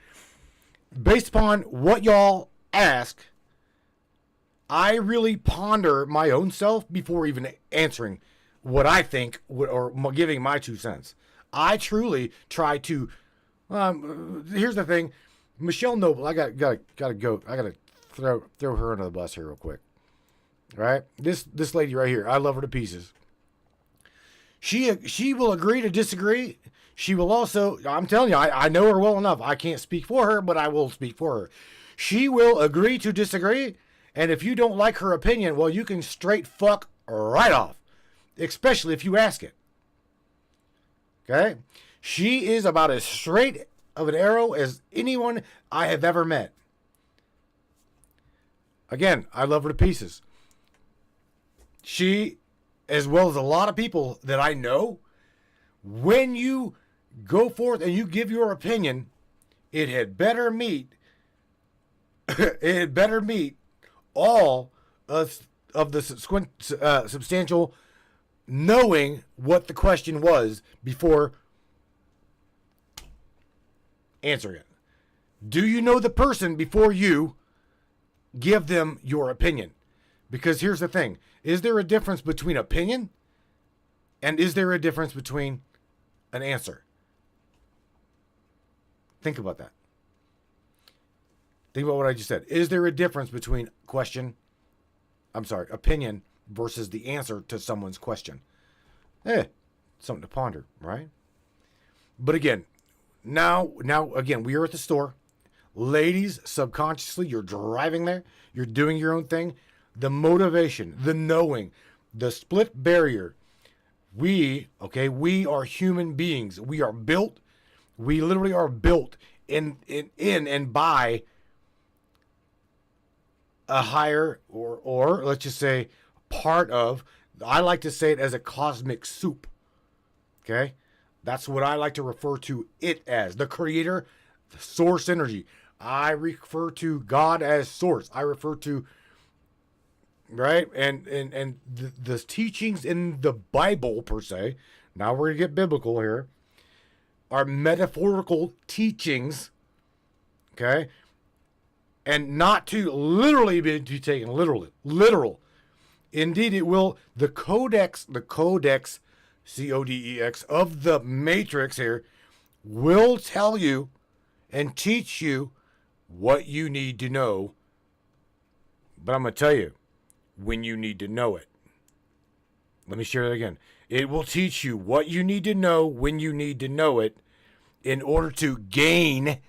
Based upon what y'all ask, I really ponder my own self before even answering what I think or giving my 2 cents. I truly try to. Here's the thing, Michelle Noble. I gotta go. I gotta throw her under the bus here real quick. All right, this lady right here, I love her to pieces. She will agree to disagree. She will also. I'm telling you, I know her well enough. I can't speak for her, but I will speak for her. She will agree to disagree. And if you don't like her opinion, well, you can straight fuck right off. Especially if you ask it. Okay? She is about as straight of an arrow as anyone I have ever met. Again, I love her to pieces. She, as well as a lot of people that I know, when you go forth and you give your opinion, it had better meet all of the substantial knowing what the question was before answering it. Do you know the person before you give them your opinion? Because here's the thing. Is there a difference between opinion and is there a difference between an answer? Think about that. Think about what I just said. Is there a difference between opinion versus the answer to someone's question? Something to ponder, right? But again, now again, we are at the store. Ladies, subconsciously, you're driving there. You're doing your own thing. The motivation, the knowing, the split barrier. We are human beings. We literally are built in and by a higher or let's just say part of, I like to say it as a cosmic soup. Okay? That's what I like to refer to it as. The creator, the source energy. I refer to God as source. I refer to right? And the teachings in the Bible per se, now we're gonna get biblical here, are metaphorical teachings, okay? And not to literally be taken literal. Indeed, it will. The codex, CODEX of the Matrix here, will tell you and teach you what you need to know. But I'm going to tell you when you need to know it. Let me share that again. It will teach you what you need to know when you need to know it in order to gain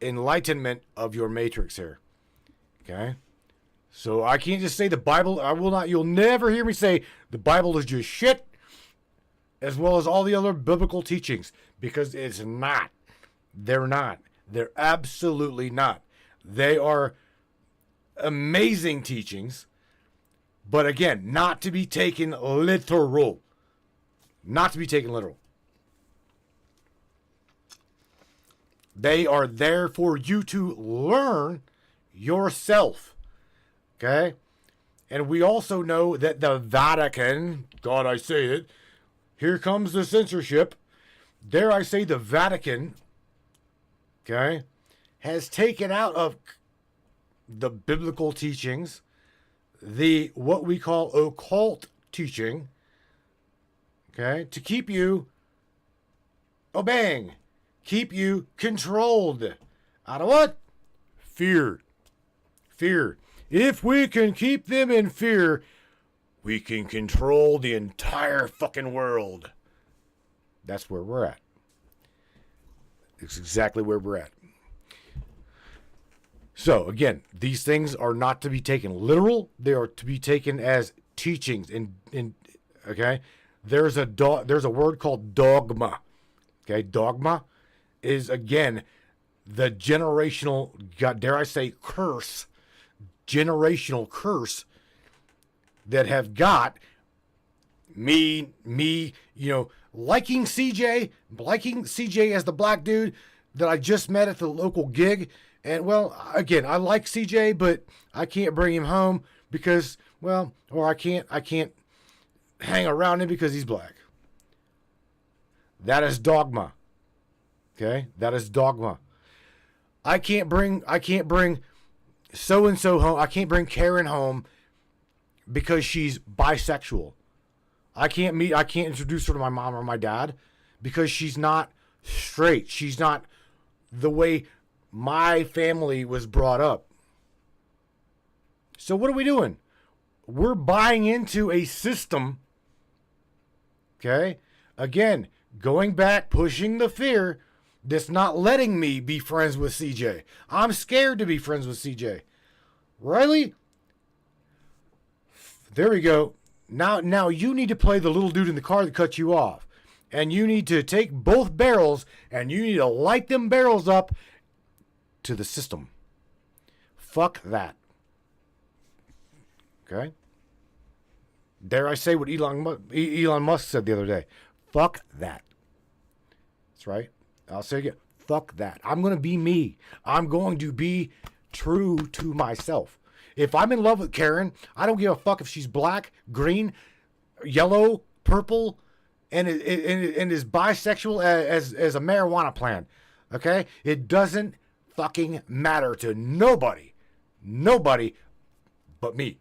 enlightenment of your matrix here. Okay? So I can't just say the Bible, you'll never hear me say the Bible is just shit, as well as all the other biblical teachings, because it's not. They're not. They're absolutely not. They are amazing teachings, but again, not to be taken literal. Not to be taken literal. They are there for you to learn yourself. Okay? And we also know that the Vatican, God I say it, here comes the censorship. Dare I say the Vatican, okay, has taken out of the biblical teachings the what we call occult teaching, okay, to keep you obeying, keep you controlled. Out of what? Fear. Fear. If we can keep them in fear, we can control the entire fucking world. That's where we're at. It's exactly where we're at. So, again, these things are not to be taken literal. They are to be taken as teachings. Okay? There's a word called dogma. Okay? Dogma is, again, the generational, dare I say, curse, generational curse that have got me, liking CJ as the black dude that I just met at the local gig. And, well, again, I like CJ, but I can't bring him home because, or I can't hang around him because he's black. That is dogma. Okay? That is dogma. I can't bring so-and-so home. I can't bring Karen home because she's bisexual. I can't introduce her to my mom or my dad because she's not straight. She's not the way my family was brought up. So what are we doing? We're buying into a system. Okay? Again, going back, pushing the fear that's not letting me be friends with CJ. I'm scared to be friends with CJ. Riley? There we go. Now you need to play the little dude in the car that cut you off. And you need to take both barrels and you need to light them barrels up to the system. Fuck that. Okay? Dare I say what Elon Musk said the other day? Fuck that. That's right. I'll say it again. Fuck that. I'm going to be me. I'm going to be true to myself. If I'm in love with Karen, I don't give a fuck if she's black, green, yellow, purple, and is bisexual as a marijuana plant. Okay? It doesn't fucking matter to nobody. Nobody but me.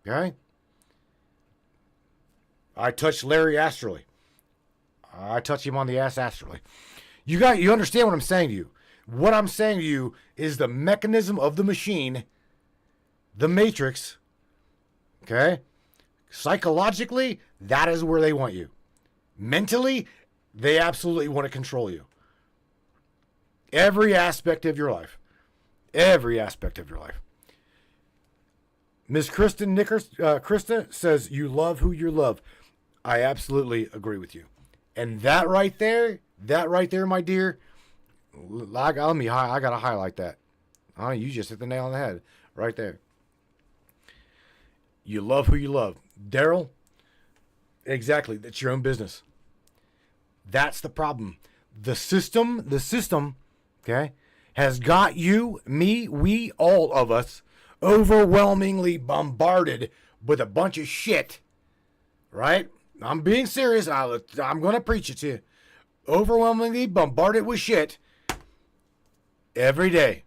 Okay? I touched Larry astrally. I touch him on the ass astrally. You understand what I'm saying to you. What I'm saying to you is the mechanism of the machine, the matrix, okay? Psychologically, that is where they want you. Mentally, they absolutely want to control you. Every aspect of your life. Every aspect of your life. Ms. Krista says, you love who you love. I absolutely agree with you. And that right there, my dear, I got to highlight that. You just hit the nail on the head right there. You love who you love. Daryl, exactly. That's your own business. That's the problem. The system, okay, has got you, me, we, all of us, overwhelmingly bombarded with a bunch of shit, right? I'm being serious. I'm going to preach it to you. Overwhelmingly bombarded with shit every day.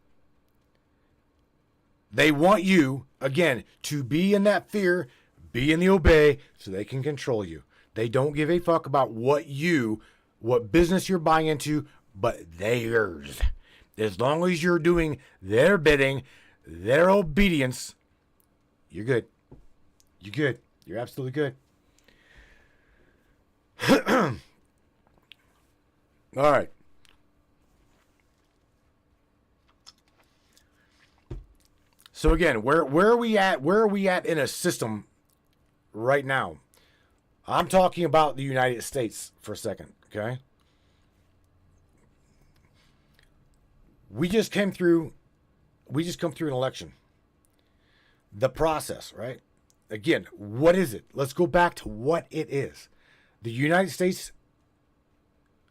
They want you, again, to be in that fear, be in the obey, so they can control you. They don't give a fuck about what business you're buying into, but theirs. As long as you're doing their bidding, their obedience, you're good. You're good. You're absolutely good. All right. So again, where are we at? Where are we at in a system right now? I'm talking about the United States for a second, okay? We just come through an election. The process, right? Again, what is it? Let's go back to what it is. The United States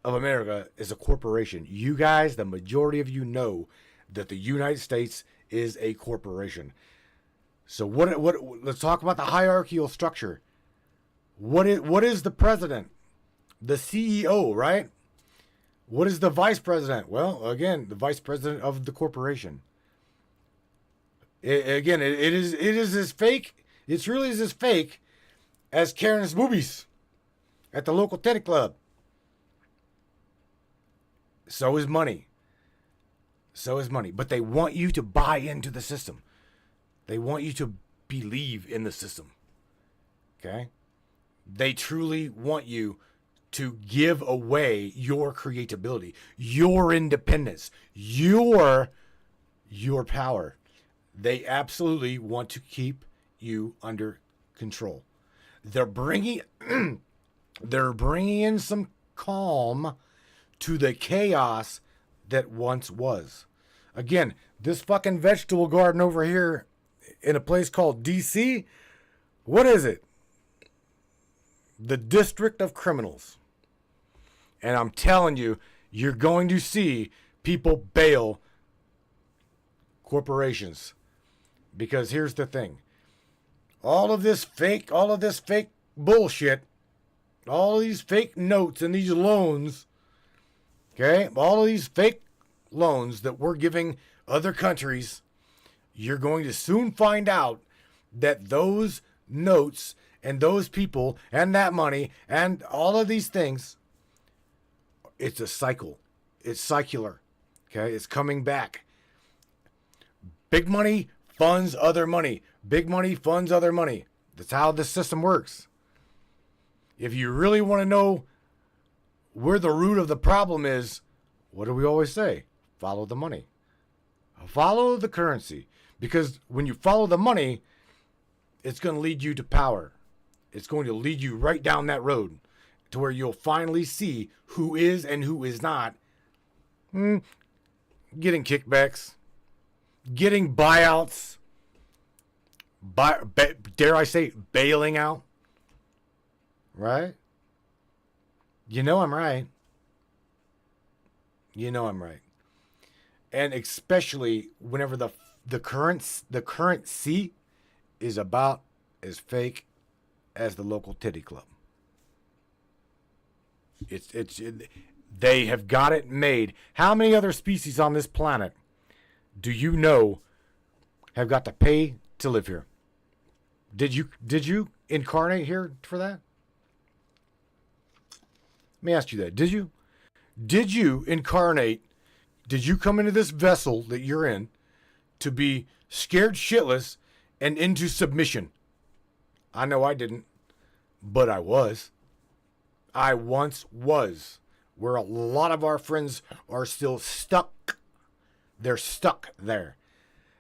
of America is a corporation. You guys, the majority of you know that the United States is a corporation. So let's talk about the hierarchical structure. What is the president? The CEO, right? What is the vice president? Well, again, the vice president of the corporation. It is as fake. It's really as fake as Karen's movies at the local teddy club. So is money. But they want you to buy into the system. They want you to believe in the system. Okay? They truly want you to give away your creatability, your independence, your power. They absolutely want to keep you under control. They're bringing in some calm to the chaos that once was. Again, this fucking vegetable garden over here in a place called DC, what is it? The District of Criminals. And I'm telling you, you're going to see people bail corporations. Because here's the thing. All of this fake bullshit, all of these fake notes and these loans, okay? All of these fake loans that we're giving other countries, you're going to soon find out that those notes and those people and that money and all of these things, it's a cycle. It's circular. Okay? It's coming back. Big money funds other money. Big money funds other money. That's how this system works. If you really want to know where the root of the problem is, what do we always say? Follow the money. Follow the currency. Because when you follow the money, it's going to lead you to power. It's going to lead you right down that road to where you'll finally see who is and who is not getting kickbacks, getting buyouts, dare I say, bailing out. Right? You know I'm right. You know I'm right. And especially whenever the currency is about as fake as the local titty club. They have got it made. How many other species on this planet do you know have got to pay to live here? Did you incarnate here for that? Let me ask you that. Did you? Did you incarnate? Did you come into this vessel that you're in to be scared shitless and into submission? I know I didn't, but I was. I once was. Where a lot of our friends are still stuck. They're stuck there.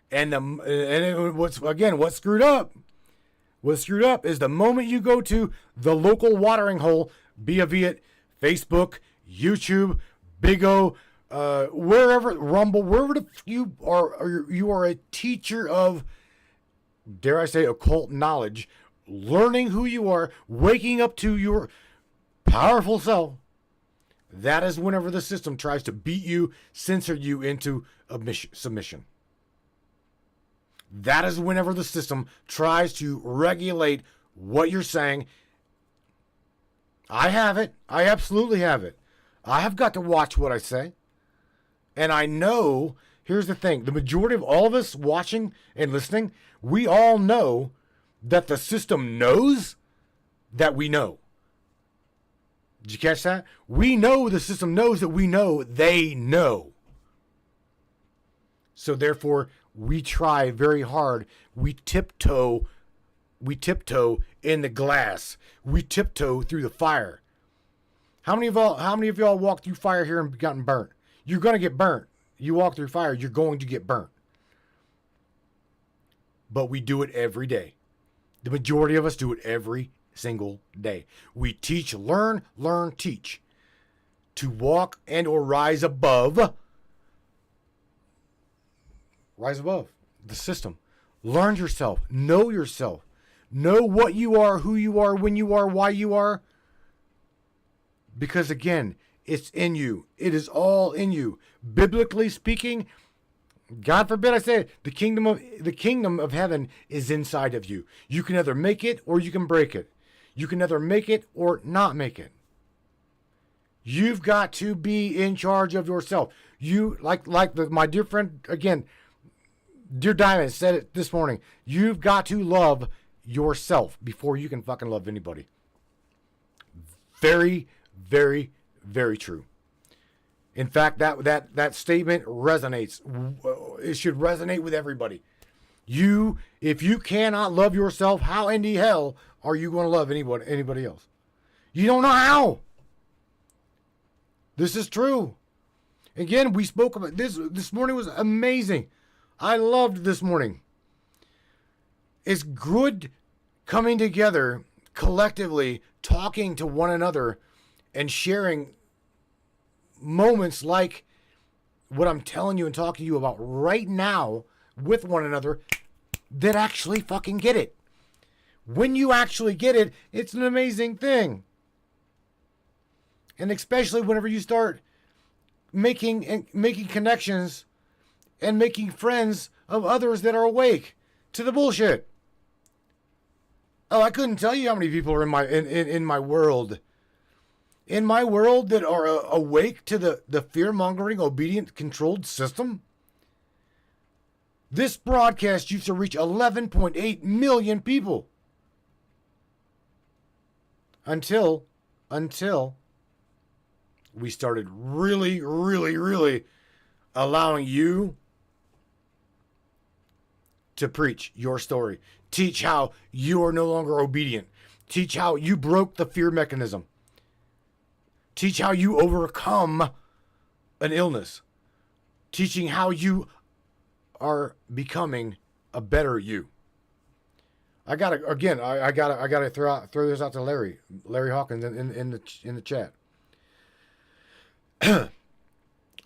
And what's screwed up? What's screwed up is the moment you go to the local watering hole, be it Facebook, YouTube, Big O, wherever, Rumble, wherever you are a teacher of, dare I say, occult knowledge, learning who you are, waking up to your powerful self, That is whenever the system tries to beat you, censor you into submission. That is whenever the system tries to regulate what you're saying. I have it. I absolutely have it. I have got to watch what I say. And I know, here's the thing, the majority of all of us watching and listening, we all know that the system knows that we know. Did you catch that? We know the system knows that we know they know. So therefore, we try very hard. We tiptoe in the glass. We tiptoe through the fire. How many of y'all walked through fire here and gotten burnt? You're going to get burnt. You walk through fire, you're going to get burnt. But we do it every day. The majority of us do it every single day. We teach, learn, teach. To walk and or rise above the system. Learn yourself. Know yourself. Know what you are, who you are, when you are, why you are. Because again, it's in you. It is all in you. Biblically speaking, God forbid I say it, the kingdom of heaven is inside of you. You can either make it or you can break it. You can either make it or not make it. You've got to be in charge of yourself. You my dear friend again, Dear Diamond said it this morning. You've got to love yourself before you can fucking love anybody. Very, very, very true. In fact, that statement resonates. It should resonate with everybody. If you cannot love yourself, how in the hell are you going to love anybody else? You don't know how. This is true. Again, we spoke about this. This morning was amazing. I loved this morning. It's good coming together collectively, talking to one another, and sharing moments like what I'm telling you and talking to you about right now with one another that actually fucking get it. When you actually get it, it's an amazing thing. And especially whenever you start making connections and making friends of others that are awake to the bullshit. Oh, I couldn't tell you how many people are in my world. In my world that are awake to the fear-mongering, obedient, controlled system. This broadcast used to reach 11.8 million people. Until we started really, really, really allowing you to preach your story. Teach how you are no longer obedient. Teach how you broke the fear mechanism. Teach how you overcome an illness. Teaching how you are becoming a better you. I gotta throw this out to Larry Hawkins in the chat.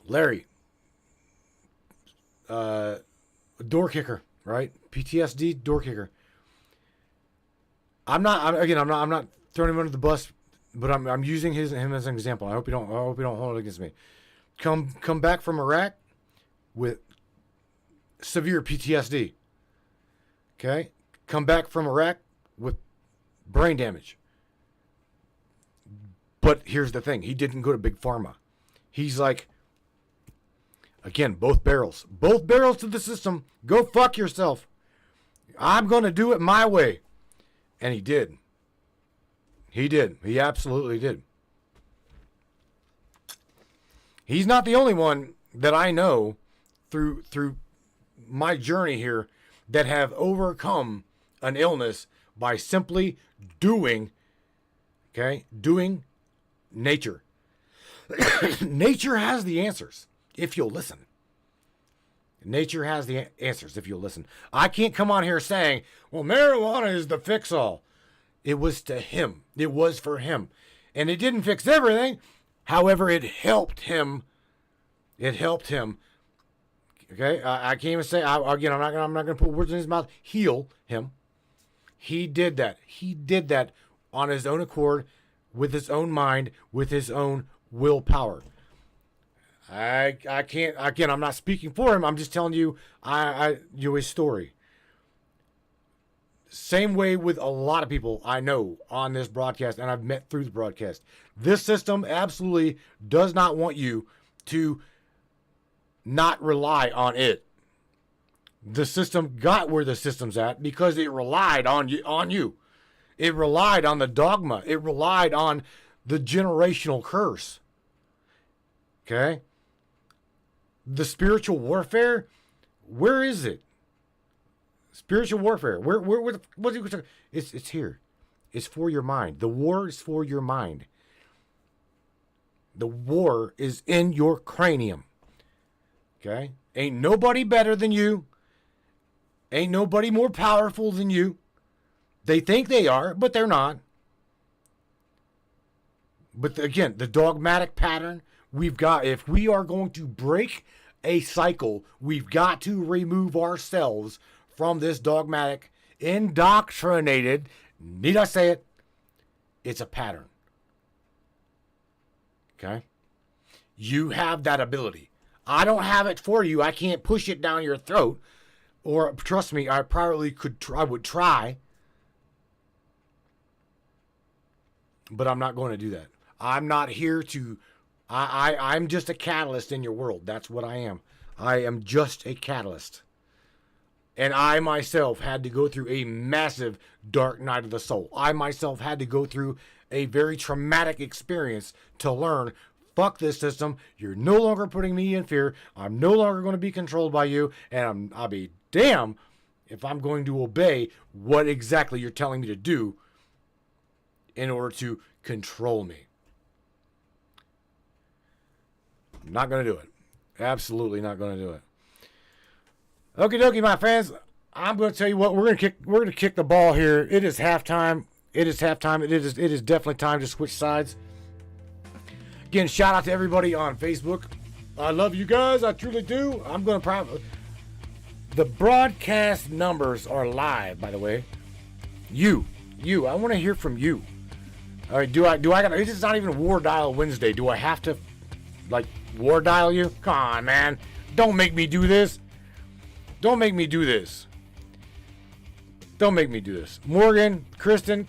Larry, door kicker, right? PTSD door kicker. I'm not throwing him under the bus, but I'm using him as an example. I hope you don't hold it against me. Come back from Iraq with severe PTSD. Okay? Come back from Iraq with brain damage. But here's the thing. He didn't go to Big Pharma. He's like, again, both barrels. Both barrels to the system. Go fuck yourself. I'm going to do it my way. And he did. He did. He absolutely did. He's not the only one that I know through my journey here that have overcome an illness by simply doing nature. Nature has the answers if you'll listen. Nature has the answers if you'll listen. I can't come on here saying, well, marijuana is the fix-all. It was to him. It was for him. And it didn't fix everything. However, it helped him. It helped him. Okay? I can't even say, I'm not going to put words in his mouth. Heal him. He did that. He did that on his own accord, with his own mind, with his own willpower. I can't, again, I'm not speaking for him. I'm just telling you, his story. Same way with a lot of people I know on this broadcast and I've met through the broadcast. This system absolutely does not want you to not rely on it. The system got where the system's at because it relied on you. It relied on the dogma. It relied on the generational curse. Okay? The spiritual warfare, where is it? Spiritual warfare. It's here. It's for your mind. The war is for your mind. The war is in your cranium. Okay? Ain't nobody better than you. Ain't nobody more powerful than you. They think they are, but they're not. But again, the dogmatic pattern, if we are going to break a cycle, we've got to remove ourselves from this dogmatic, indoctrinated, need I say it? It's a pattern. Okay? You have that ability. I don't have it for you. I can't push it down your throat. Or trust me, I would try. But I'm not going to do that. I'm not here to, I'm just a catalyst in your world. That's what I am. I am just a catalyst. And I myself had to go through a massive dark night of the soul. I myself had to go through a very traumatic experience to learn, fuck this system. You're no longer putting me in fear. I'm no longer going to be controlled by you. And I'll be damn if I'm going to obey what exactly you're telling me to do in order to control me. I'm not going to do it. Absolutely not going to do it. Okie dokie, my friends. I'm going to tell you what, we're going to kick the ball here. It is halftime. It is definitely time to switch sides. Again, shout out to everybody on Facebook. I love you guys. I truly do. I'm going to the broadcast numbers are live, by the way. You. I want to hear from you. All right, it's not even War Dial Wednesday. Do I have to, War Dial you? Come on, man. Don't make me do this. Don't make me do this. Morgan, Kristen.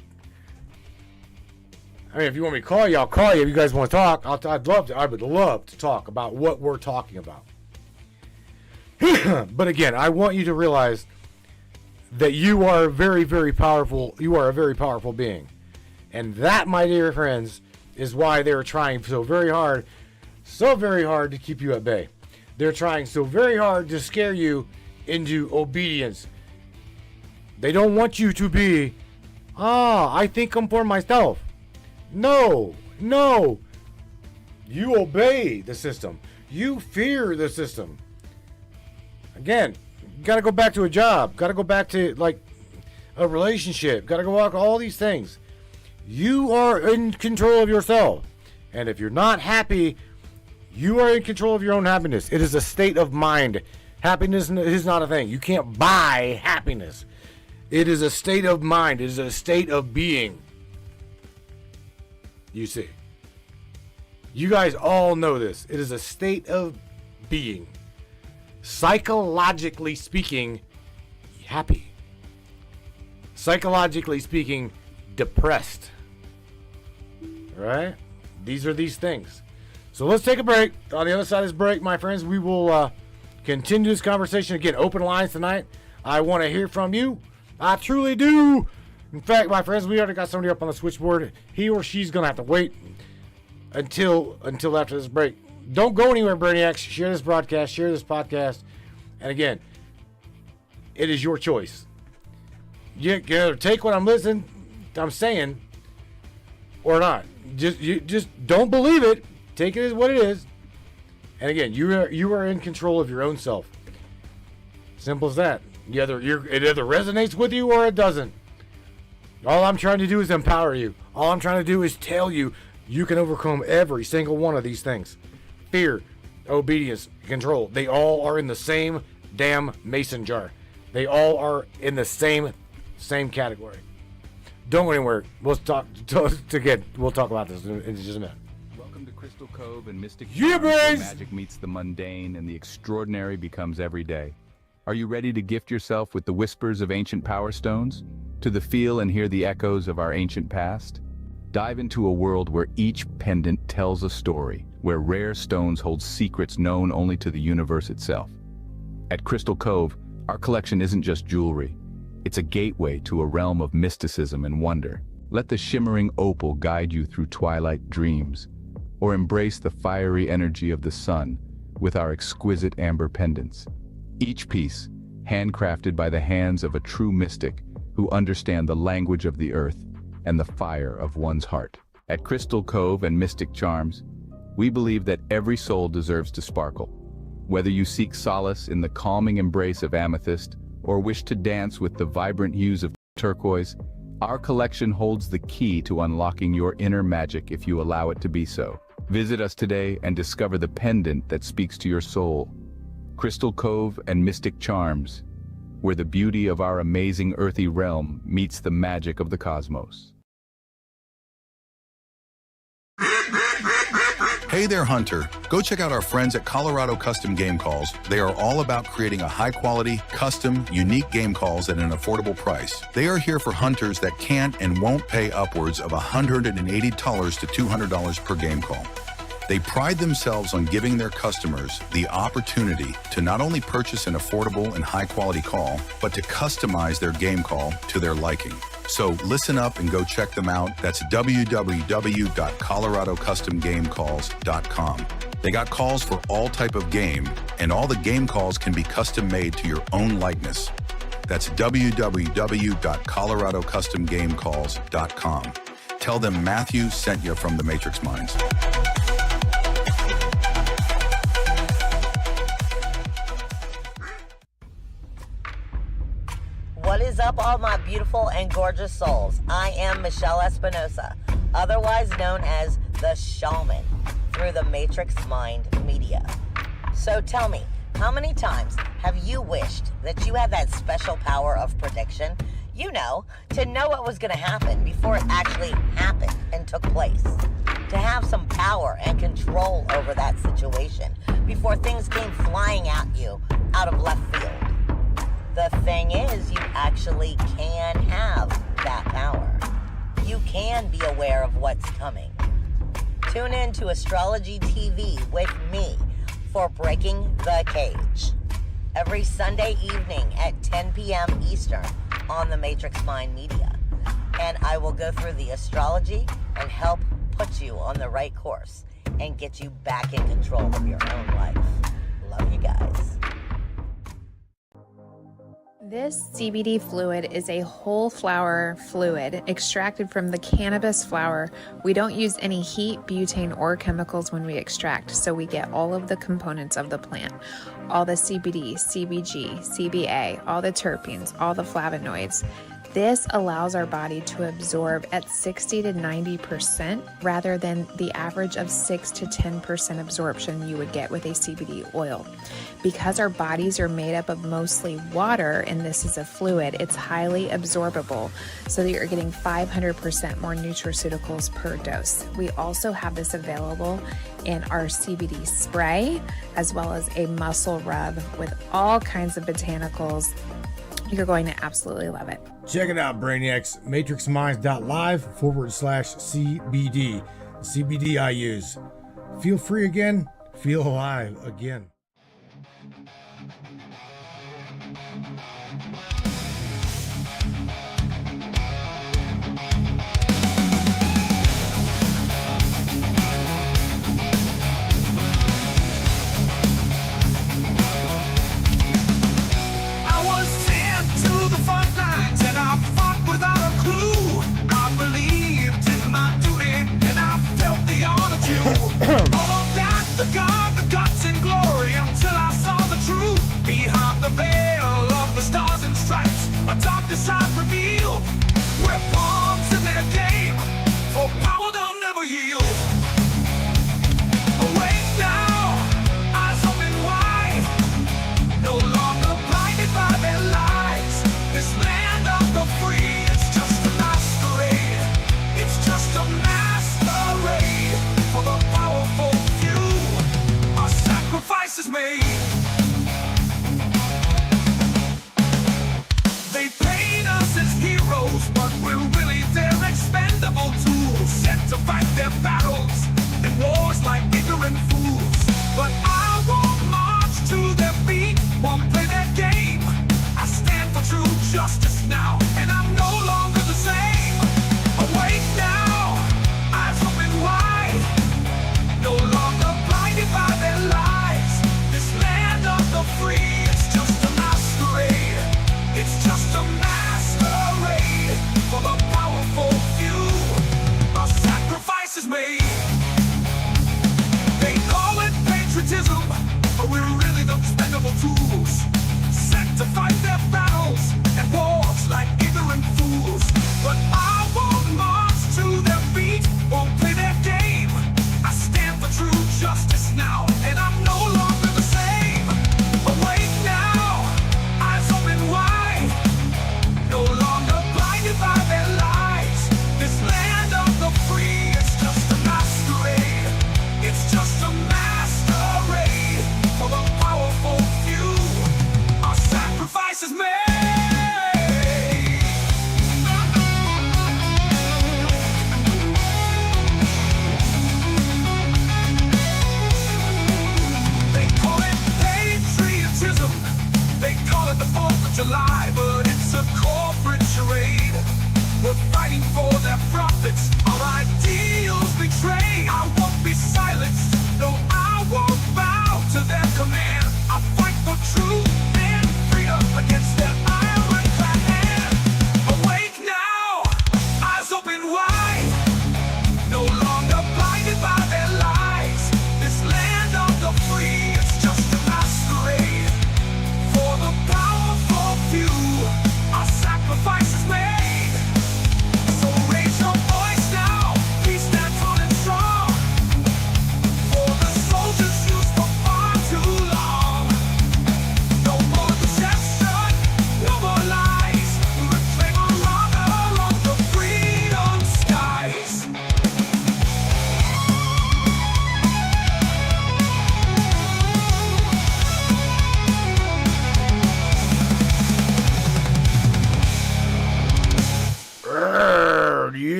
I mean, if you want me to call you, I'll call you. If you guys want to talk, I would love to talk about what we're talking about. But again, I want you to realize that you are very, very powerful. You are a very powerful being. And that, my dear friends, is why they're trying so very hard to keep you at bay. They're trying so very hard to scare you into obedience. They don't want you to be, I think I'm for myself. No. You obey the system. You fear the system. Again, you got to go back to a job. Got to go back to, a relationship. Got to go back all these things. You are in control of yourself. And if you're not happy, you are in control of your own happiness. It is a state of mind. Happiness is not a thing. You can't buy happiness. It is a state of mind. It is a state of being. You see. You guys all know this. It is a state of being. Psychologically speaking, happy. Psychologically speaking, depressed. Right? These are these things. So let's take a break. On the other side of this break, my friends, we will continue this conversation. Again, open lines tonight. I want to hear from you. I truly do. In fact, my friends, we already got somebody up on the switchboard. He or she's going to have to wait until after this break. Don't go anywhere, Brainiacs. Share this broadcast. Share this podcast. And again, it is your choice. You can take what I'm saying, or not. Just don't believe it. Take it as what it is. And again, you are in control of your own self. Simple as that. It either resonates with you or it doesn't. All I'm trying to do is empower you. All I'm trying to do is tell you you can overcome every single one of these things. Fear, obedience, control. They all are in the same damn mason jar. They all are in the same category. Don't go anywhere. We'll talk about this in just a minute. Welcome to Crystal Cove and Mystic Yeah, Charms, where boys! magic meets the mundane and the extraordinary becomes every day. Are you ready to gift yourself with the whispers of ancient power stones? To the feel and hear the echoes of our ancient past? Dive into a world where each pendant tells a story, where rare stones hold secrets known only to the universe itself. At Crystal Cove, our collection isn't just jewelry. It's a gateway to a realm of mysticism and wonder. Let the shimmering opal guide you through twilight dreams, or embrace the fiery energy of the sun with our exquisite amber pendants. Each piece, handcrafted by the hands of a true mystic who understand the language of the earth and the fire of one's heart. At Crystal Cove and Mystic Charms, we believe that every soul deserves to sparkle. Whether you seek solace in the calming embrace of amethyst or wish to dance with the vibrant hues of turquoise, our collection holds the key to unlocking your inner magic if you allow it to be so. Visit us today and discover the pendant that speaks to your soul. Crystal Cove and Mystic Charms, where the beauty of our amazing earthy realm meets the magic of the cosmos. Hey there, Hunter. Go check out our friends at Colorado Custom Game Calls. They are all about creating a high-quality, custom, unique game calls at an affordable price. They are here for hunters that can't and won't pay upwards of $180 to $200 per game call. They pride themselves on giving their customers the opportunity to not only purchase an affordable and high-quality call, but to customize their game call to their liking. So listen up and go check them out. That's www.coloradocustomgamecalls.com. They got calls for all type of game, and all the game calls can be custom made to your own likeness. That's www.coloradocustomgamecalls.com. Tell them Matthew sent you from the Matrix Minds. What is up, all my beautiful and gorgeous souls? I am Michelle Espinosa, otherwise known as the Shaman, through the Matrix Mind Media. So tell me, how many times have you wished that you had that special power of prediction? You know, to know what was going to happen before it actually happened and took place. To have some power and control over that situation before things came flying at you out of left field. The thing is, you actually can have that power. You can be aware of what's coming. Tune in to Astrology TV with me for Breaking the Cage every Sunday evening at 10 p.m. Eastern on the Matrix Mind Media. And I will go through the astrology and help put you on the right course and get you back in control of your own life. Love you guys. This CBD fluid is a whole flower fluid extracted from the cannabis flower. We don't use any heat, butane, or chemicals when we extract, so we get all of the components of the plant. All the CBD, CBG, CBA, all the terpenes, all the flavonoids. This allows our body to absorb at 60 to 90% rather than the average of 6 to 10% absorption you would get with a CBD oil. Because our bodies are made up of mostly water and this is a fluid, it's highly absorbable so that you're getting 500% more nutraceuticals per dose. We also have this available in our CBD spray as well as a muscle rub with all kinds of botanicals. You're going to absolutely love it. Check it out, Brainiacs. MatrixMinds.live/CBD. The CBD I use. Feel free again. Feel alive again. Powerful but we're really their expendable tools, set to fight their battles in wars like ignorant fools. But I won't march to their beat, won't play their game. I stand for true justice now, and I'm no longer the same. Awake now, eyes open wide, no longer blinded by their lies. This land of the free, it's just a masquerade. It's just a masquerade for the powerful few. A sacrifice is made. They call it patriotism, but we're really the expendable tools, set to fight their battles and wars like ignorant fools. But I won't march to their beat, won't play their game. I stand for true justice now, and I'm no longer the same. Awake now, eyes open wide, no longer blinded by their lies. This land of the free, it's just a masquerade. It's just a masquerade for the powerful few. Our sacrifice is made. They call it patriotism, they call it the 4th of July, but it's a corporate charade. We're fighting for their profits, our ideals betray. I won't be silenced, no, I won't bow to their command. I fight for truth and freedom against their iron-clad hand. Awake now, eyes open wide, no longer blinded by their lies. This land of the free, it's just a masquerade for the powerful few. Our sacrifice is made. So raise your voice now, we stand tall and strong for the soldiers used for far too long. No more deception, no more lies. We reclaim our honor along the freedom skies.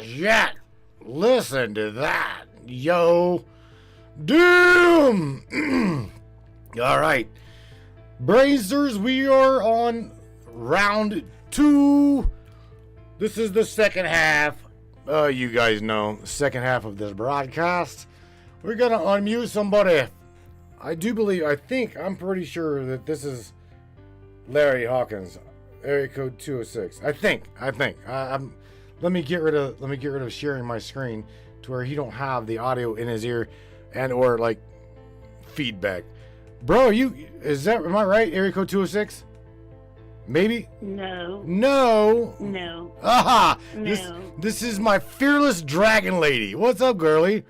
Yeah. Listen to that, yo. Doom. All right, Brazers, we are on round 2. This is the second half. You guys know, second half of this broadcast. We're gonna unmute somebody. I'm pretty sure that this is Larry Hawkins, area code 206. I think. Let me get rid of sharing my screen to where he don't have the audio in his ear and or like feedback. Bro, am I right? Area code 206? Maybe? No. Aha! No. This is my fearless dragon lady. What's up, girly?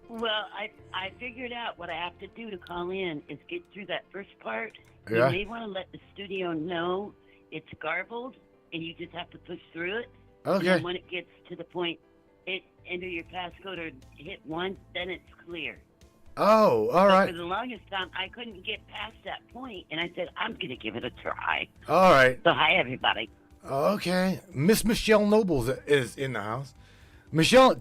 Well, I figured out what I have to do to call in is get through that first part. Yeah. You may want to let the studio know it's garbled, and you just have to push through it. Okay. And then when it gets to the point, enter your passcode or hit 1, then it's clear. Oh, all right. For the longest time, I couldn't get past that point, and I said, I'm going to give it a try. All right. So, hi, everybody. Okay. Miss Michelle Nobles is in the house. Michelle,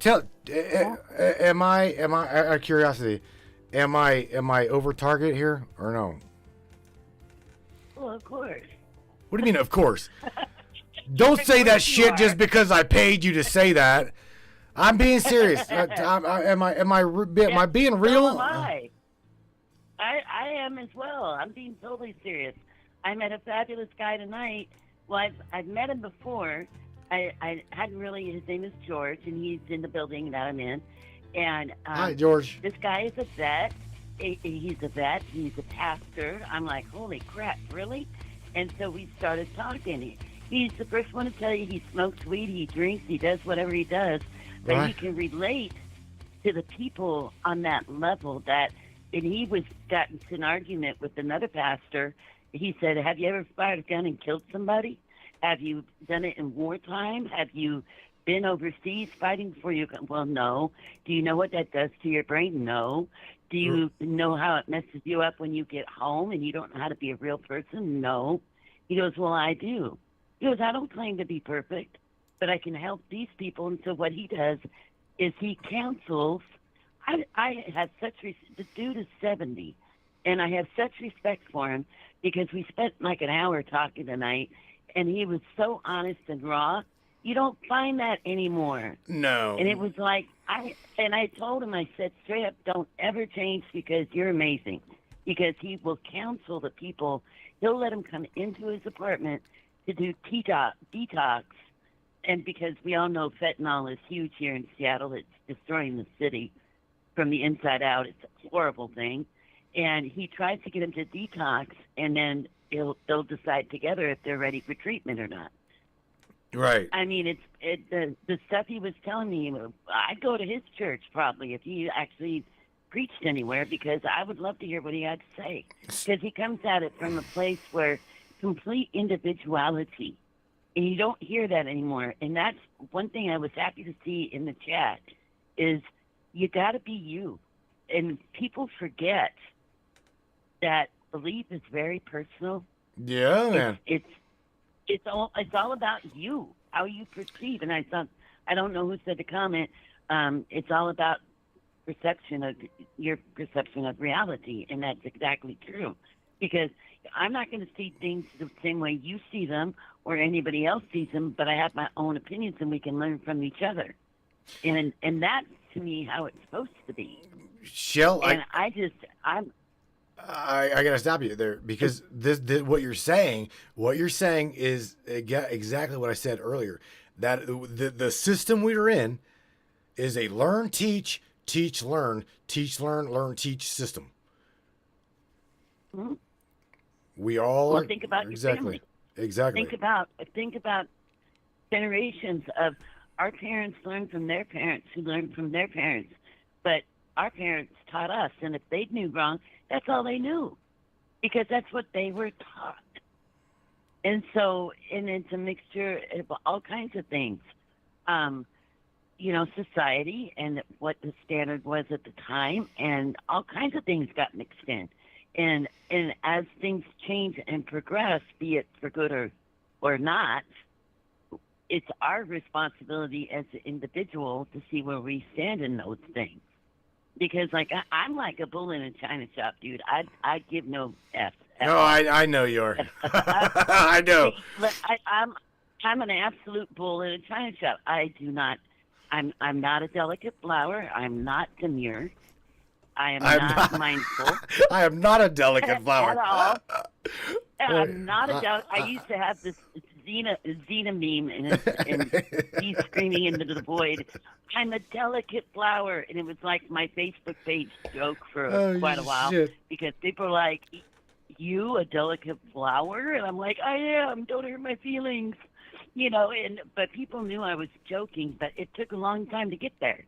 am I out of curiosity, am I over target here or no? Well, of course. What do you mean, of course? Don't say that shit just because I paid you to say that. I'm being serious. Am I being real? So am I. I am as well. I'm being totally serious. I met a fabulous guy tonight. Well, I've met him before. I hadn't really. His name is George, and he's in the building that I'm in. And Hi, George. This guy is a vet. He's a vet. He's a pastor. I'm like, holy crap, really? And so we started talking. He's the first one to tell you he smokes weed, he drinks, he does whatever he does, but Right. he can relate to the people on that level. And he got into an argument with another pastor. He said, have you ever fired a gun and killed somebody? Have you done it in wartime? Have you been overseas fighting for your country? Well, no. Do you know what that does to your brain? No. Do you know how it messes you up when you get home and you don't know how to be a real person? No. He goes, well, I do. He goes, I don't claim to be perfect, but I can help these people. And so what he does is he counsels. I have the dude is 70, and I have such respect for him because we spent like an hour talking tonight, and he was so honest and raw. You don't find that anymore. No. And it was like, I told him, I said straight up, don't ever change because you're amazing. Because he will counsel the people. He'll let them come into his apartment to do detox. And because we all know fentanyl is huge here in Seattle, it's destroying the city from the inside out. It's a horrible thing. And he tries to get them to detox, and then they'll decide together if they're ready for treatment or not. Right. I mean, the stuff he was telling me, I'd go to his church probably if he actually preached anywhere, because I would love to hear what he had to say. Because he comes at it from a place where complete individuality, and you don't hear that anymore. And that's one thing I was happy to see in the chat is you got to be you. And people forget that belief is very personal. Yeah, man. It's all about you, how you perceive. And I don't know who said the comment. It's all about your perception of reality, and that's exactly true. Because I'm not going to see things the same way you see them or anybody else sees them, but I have my own opinions, and we can learn from each other. And that's to me how it's supposed to be. Shell, And I gotta stop you there, because this what you're saying is exactly what I said earlier. That the system we're in is a learn, teach, learn, learn, teach system. Mm-hmm. We all well, think about your family. Exactly. Think about generations of our parents learned from their parents who learned from their parents, but our parents taught us, and if they knew wrong, that's all they knew, because that's what they were taught. And so, and it's a mixture of all kinds of things. Society and what the standard was at the time, and all kinds of things got mixed in. And as things change and progress, be it for good or not, it's our responsibility as an individual to see where we stand in those things. Because, like, I'm like a bull in a china shop, dude. I give no F. No, I know you are. I know. I'm an absolute bull in a china shop. I do not. I'm not a delicate flower. I'm not demure. I'm not mindful. I am not a delicate flower. At all. I'm not a delicate. I used to have this Xena meme, and he's screaming into the void. I'm a delicate flower, and it was like my Facebook page joke for quite a while, because people are like, "You a delicate flower?" And I'm like, "I am. Don't hurt my feelings." But people knew I was joking, but it took a long time to get there.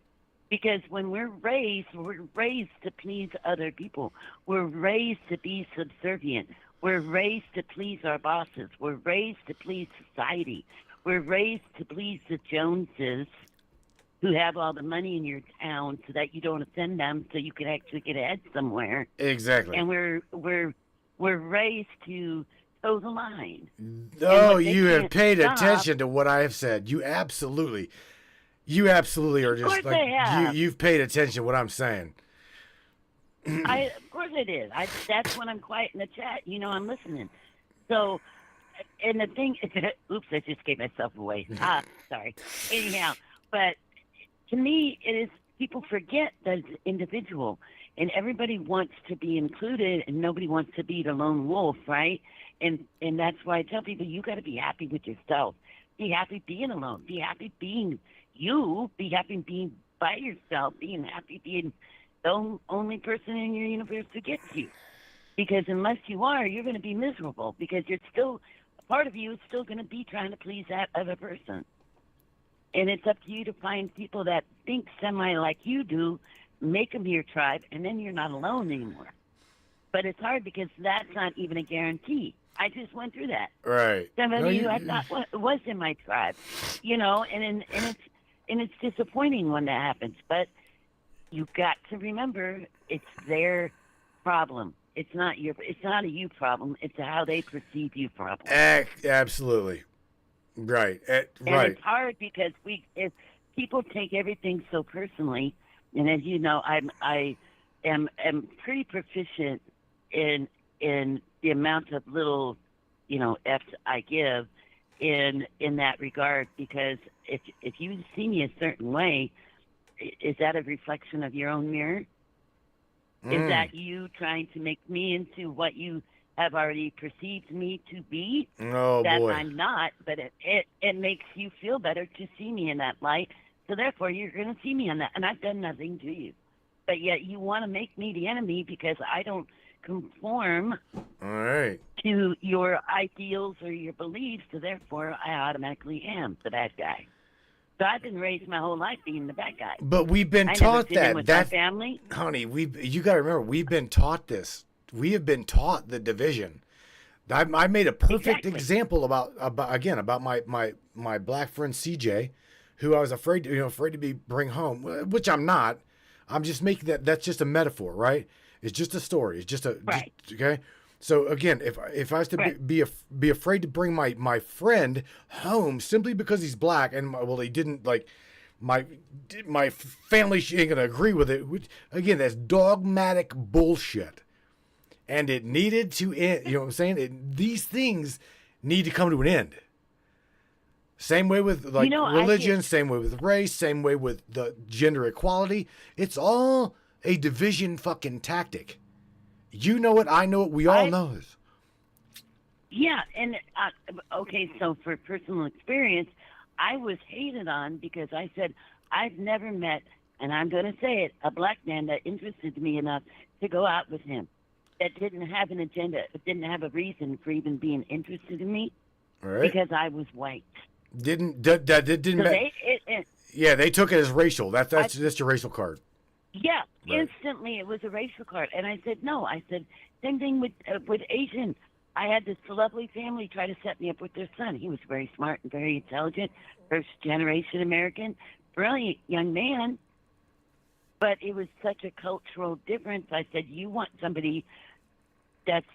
Because when we're raised to please other people. We're raised to be subservient. We're raised to please our bosses. We're raised to please society. We're raised to please the Joneses, who have all the money in your town, so that you don't offend them, so you can actually get ahead somewhere. Exactly. And we're raised to toe the line. Oh, you have paid attention to what I have said. You absolutely are just like you've paid attention to what I'm saying. Of course I did. That's when I'm quiet in the chat. I'm listening. So, and the thing, oops, I just gave myself away. Sorry. Anyhow, but to me, it is, people forget that it's individual, and everybody wants to be included, and nobody wants to be the lone wolf, right? And that's why I tell people, you got to be happy with yourself. Be happy being alone. Be happy being you. Be happy being by yourself. Being happy being the only person in your universe who gets you. Because unless you are, you're going to be miserable, because you're still, a part of you is still going to be trying to please that other person. And it's up to you to find people that think semi like you do, make them your tribe, and then you're not alone anymore. But it's hard because that's not even a guarantee. I just went through that. Right. Somebody who I thought was in my tribe, and it's disappointing when that happens. But you've got to remember, it's their problem. It's not a you problem. It's a how they perceive you problem. Absolutely. Right. And Right. it's hard because if people take everything so personally, and as you know, I am pretty proficient in the amount of little, F's I give in that regard, because if you see me a certain way, is that a reflection of your own mirror? Is that you trying to make me into what you have already perceived me to be? Oh That boy. I'm not, but it makes you feel better to see me in that light. So therefore, you're going to see me in that, and I've done nothing to you. But yet you want to make me the enemy because I don't conform All right. to your ideals or your beliefs. So therefore, I automatically am the bad guy. So I've been raised my whole life being the bad guy. But we've been I never taught fit in that. with That my family. honey, you got to remember, we've been taught this. We have been taught the division. I made a perfect Exactly. example about my black friend CJ, who I was afraid to be bring home, which I'm not. I'm just making that's just a metaphor, right? It's just a story. It's just Right. okay. So again, if I was to Right. be afraid to bring my friend home simply because he's black, and he didn't like my family, she ain't gonna agree with it. Which, again, that's dogmatic bullshit. And it needed to end. You know what I'm saying? These things need to come to an end. Same way with religion, same way with race, same way with the gender equality. It's all a division fucking tactic. You know it, I know it, we all know it. Yeah, and okay, so for personal experience, I was hated on because I said I've never met, and I'm going to say it, a black man that interested me enough to go out with him, that didn't have an agenda, that didn't have a reason for even being interested in me, All right. because I was white. Didn't So yeah, they took it as racial. That's your racial card. Yeah, Right. instantly it was a racial card, and I said no. I said same thing with Asian. I had this lovely family try to set me up with their son. He was very smart and very intelligent, first generation American, brilliant young man. But it was such a cultural difference. I said, you want somebody that's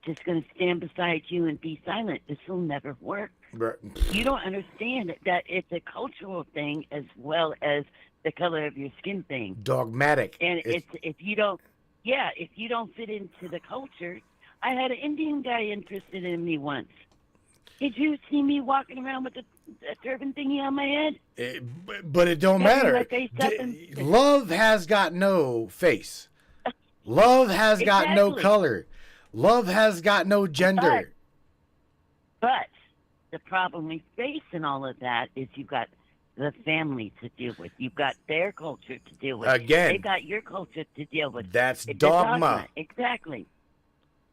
just going to stand beside you and be silent. This will never work. Right. You don't understand that it's a cultural thing as well as the color of your skin thing. Dogmatic. And if you don't fit into the culture. I had an Indian guy interested in me once. Did you see me walking around with a turban thingy on my head? But it don't Covering matter. my face up Love has got no face. Love has got no Exactly. color. Love has got no gender. But the problem we face in all of that is you've got the family to deal with. You've got their culture to deal with. Again. They've got your culture to deal with. That's It's dogma. Exactly.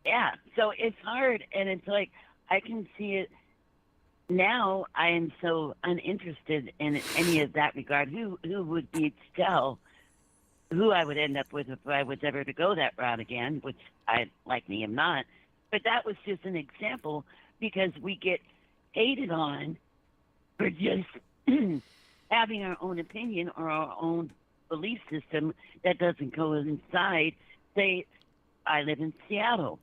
Yeah. So it's hard, and it's like I can see it now. I am so uninterested in any of that regard. Who would be to tell who I would end up with if I was ever to go that route again, which I, like me, am not. But that was just an example because we get hated on for just having our own opinion or our own belief system that doesn't coincide. Say, I live in Seattle.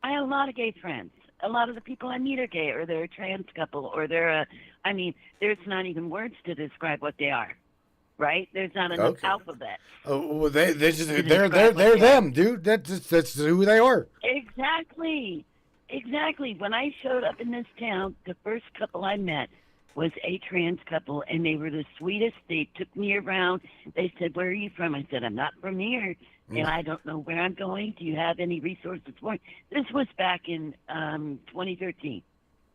I have a lot of gay friends. A lot of the people I meet are gay, or they're a trans couple, or they're there's not even words to describe what they are. Right? There's not enough alphabet. Oh, well, they're them, dude. That's who they are. Exactly. When I showed up in this town, the first couple I met was a trans couple, and they were the sweetest. They took me around. They said, "Where are you from?" I said, "I'm not from here, and I don't know where I'm going. Do you have any resources for me?" This was back in 2013,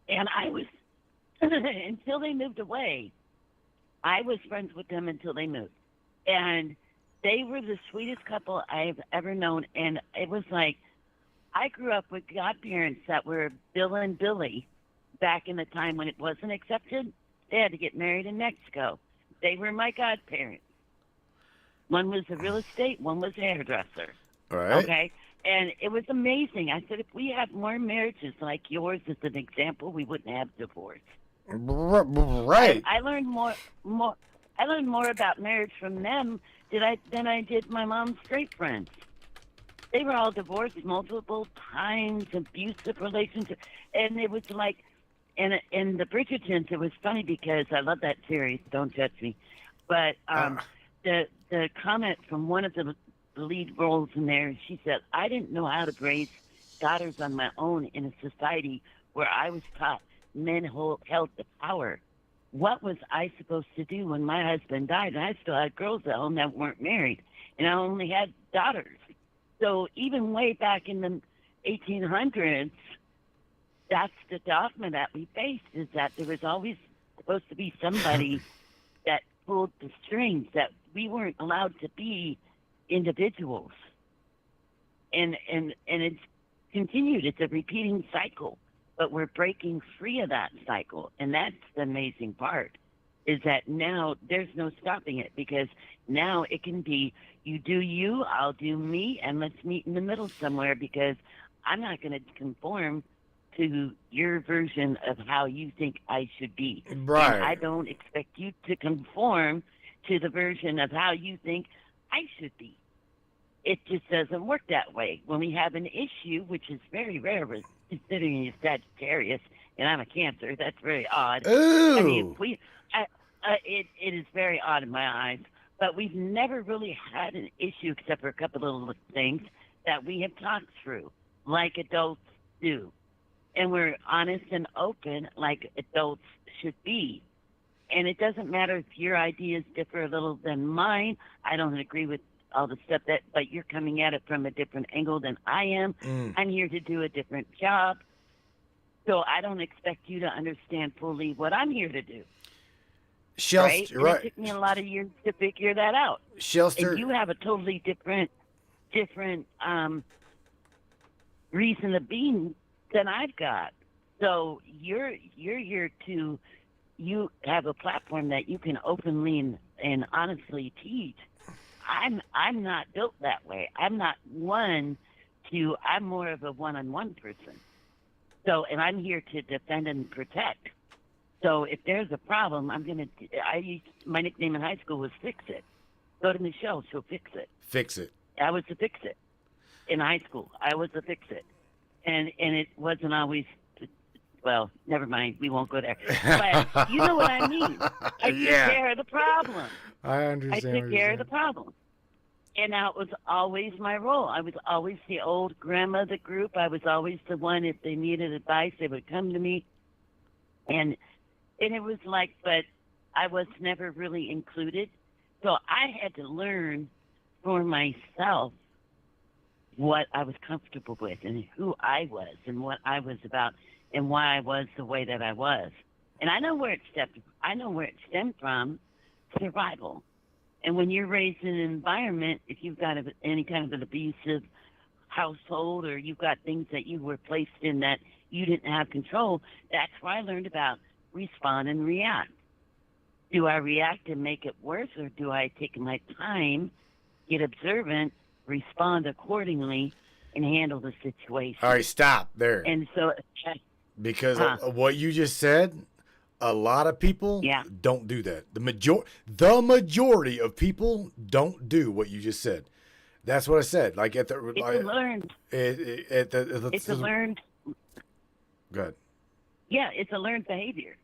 and I was until they moved away. I was friends with them until they moved. And they were the sweetest couple I've ever known. And it was like, I grew up with godparents that were Bill and Billy back in the time when it wasn't accepted. They had to get married in Mexico. They were my godparents. One was a real estate, one was a hairdresser. All right. Okay? And it was amazing. I said, if we had more marriages like yours as an example, we wouldn't have divorce. Right. I learned more. I learned more about marriage from them than I did my mom's straight friends. They were all divorced multiple times, abusive relationships, and it was like, and the Bridgertons, it was funny because I love that series. Don't judge me, but the comment from one of the lead roles in there, she said, "I didn't know how to raise daughters on my own in a society where I was taught men held the power. What was I supposed to do when my husband died? And I still had girls at home that weren't married, and I only had daughters. So even way back in the 1800s, that's the dogma that we faced, is that there was always supposed to be somebody that pulled the strings, that we weren't allowed to be individuals. And it's continued. It's a repeating cycle, but we're breaking free of that cycle. And that's the amazing part, is that now there's no stopping it, because now it can be, you do you, I'll do me, and let's meet in the middle somewhere, because I'm not going to conform to your version of how you think I should be. Right. And I don't expect you to conform to the version of how you think I should be. It just doesn't work that way. When we have an issue, which is very rare, considering you're Sagittarius and I'm a Cancer, that's very odd. Ooh. I mean, it is very odd in my eyes. But we've never really had an issue, except for a couple of little things that we have talked through, like adults do. And we're honest and open like adults should be. And it doesn't matter if your ideas differ a little than mine. I don't agree with all the stuff but you're coming at it from a different angle than I am. I'm here to do a different job. So I don't expect you to understand fully what I'm here to do. Right? And it took me a lot of years to figure that out. Shelster. And you have a totally different reason of being than I've got. So you're here to, you have a platform that you can openly and honestly teach. I'm not built that way. I'm not I'm more of a one-on-one person. So, and I'm here to defend and protect. So if there's a problem, my nickname in high school was Fix It. Go to Michelle, she'll fix it. Fix it. I was a Fix It. In high school, I was a Fix It. And it wasn't always, well, never mind, we won't go there. But you know what I mean. I took care of the problem. I understand. I took care of the problem. And that was always my role. I was always the old grandma of the group. I was always the one, if they needed advice, they would come to me. And it was like, but I was never really included. So I had to learn for myself what I was comfortable with and who I was and what I was about and why I was the way that I was. And I know where it stemmed from, survival. And when you're raised in an environment, if you've got any kind of an abusive household, or you've got things that you were placed in that you didn't have control, that's where I learned about respond and react. Do I react and make it worse, or do I take my time, get observant, respond accordingly, and handle the situation? All right, stop there. And so, because of what you just said, a lot of people don't do that. The majority of people don't do what you just said. That's what I said. Like at the learned. It's a learned. Go ahead. Yeah, it's a learned behavior.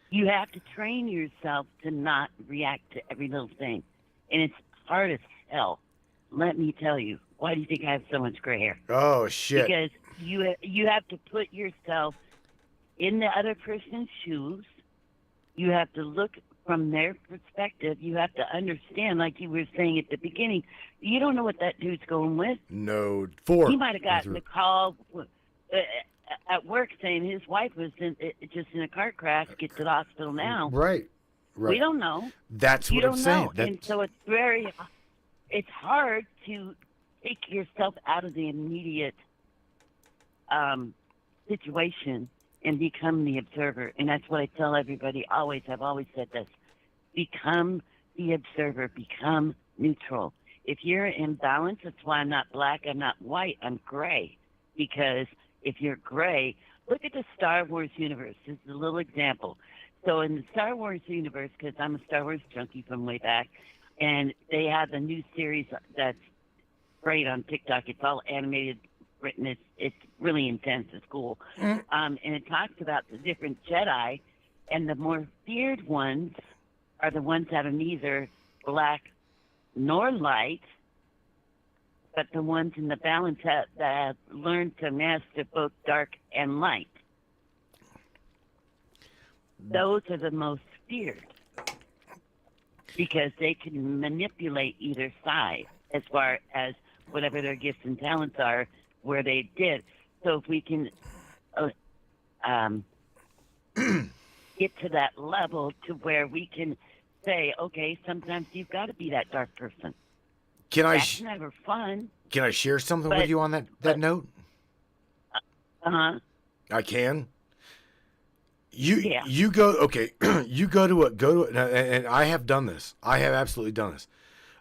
You have to train yourself to not react to every little thing, and it's hard as hell. Let me tell you. Why do you think I have so much gray hair? Oh shit! Because you have to put yourself in the other person's shoes. You have to look from their perspective. You have to understand, like you were saying at the beginning, you don't know what that dude's going with. No, he might have gotten a call at work saying his wife was just in a car crash, get to the hospital now. Right. We don't know. That's what I'm saying. And so it's hard to take yourself out of the immediate situation and become the observer. And that's what I tell everybody always. I've always said this. Become the observer. Become neutral. If you're in balance, that's why I'm not black, I'm not white, I'm gray. Because if you're gray, look at the Star Wars universe. This is a little example. So in the Star Wars universe, because I'm a Star Wars junkie from way back, and they have a new series that's great on TikTok. It's all animated written. It's really intense. It's cool. And it talks about the different Jedi, and the more feared ones are the ones that are neither black nor light, but the ones in the balance that have learned to master both dark and light. Those are the most feared because they can manipulate either side as far as whatever their gifts and talents are, where they did. So if we can get to that level to where we can say, okay, sometimes you've got to be that dark person. That's never fun. Can I share something with you on that note? Uh-huh. I can. You go you go to and I have done this. I have absolutely done this.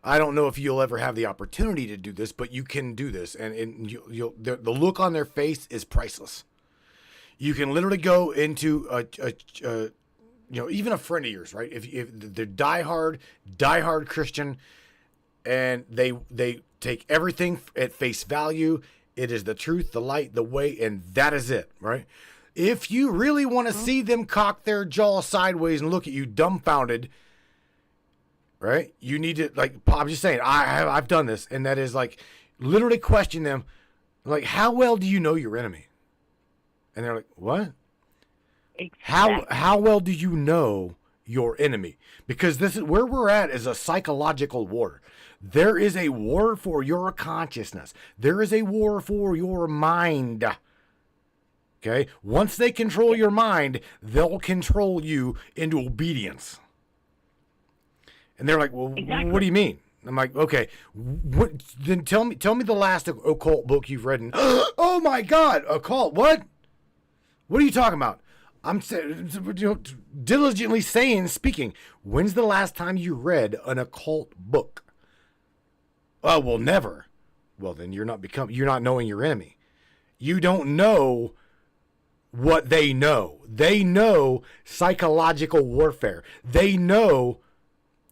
I don't know if you'll ever have the opportunity to do this, but you can do this, and you'll the look on their face is priceless. You can literally go into a even a friend of yours, right? If they're diehard Christian, and they take everything at face value, it is the truth, the light, the way, and that is it, right? If you really want to see them cock their jaw sideways and look at you dumbfounded, right? You need to, like, I'm just saying, I've done this, and that is like literally question them, like, how well do you know your enemy? And they're like, what? Exactly. How well do you know your enemy? Because this is where we're at, is a psychological war. There is a war for your consciousness. There is a war for your mind. Okay? Once they control your mind, they'll control you into obedience. And they're like, well, exactly. What do you mean? I'm like, okay, then tell me the last occult book you've read. And, oh my God, occult, what? What are you talking about? I'm diligently speaking. When's the last time you read an occult book? Oh, well, never. Well, then you're not knowing your enemy. You don't know what they know. They know psychological warfare. They know,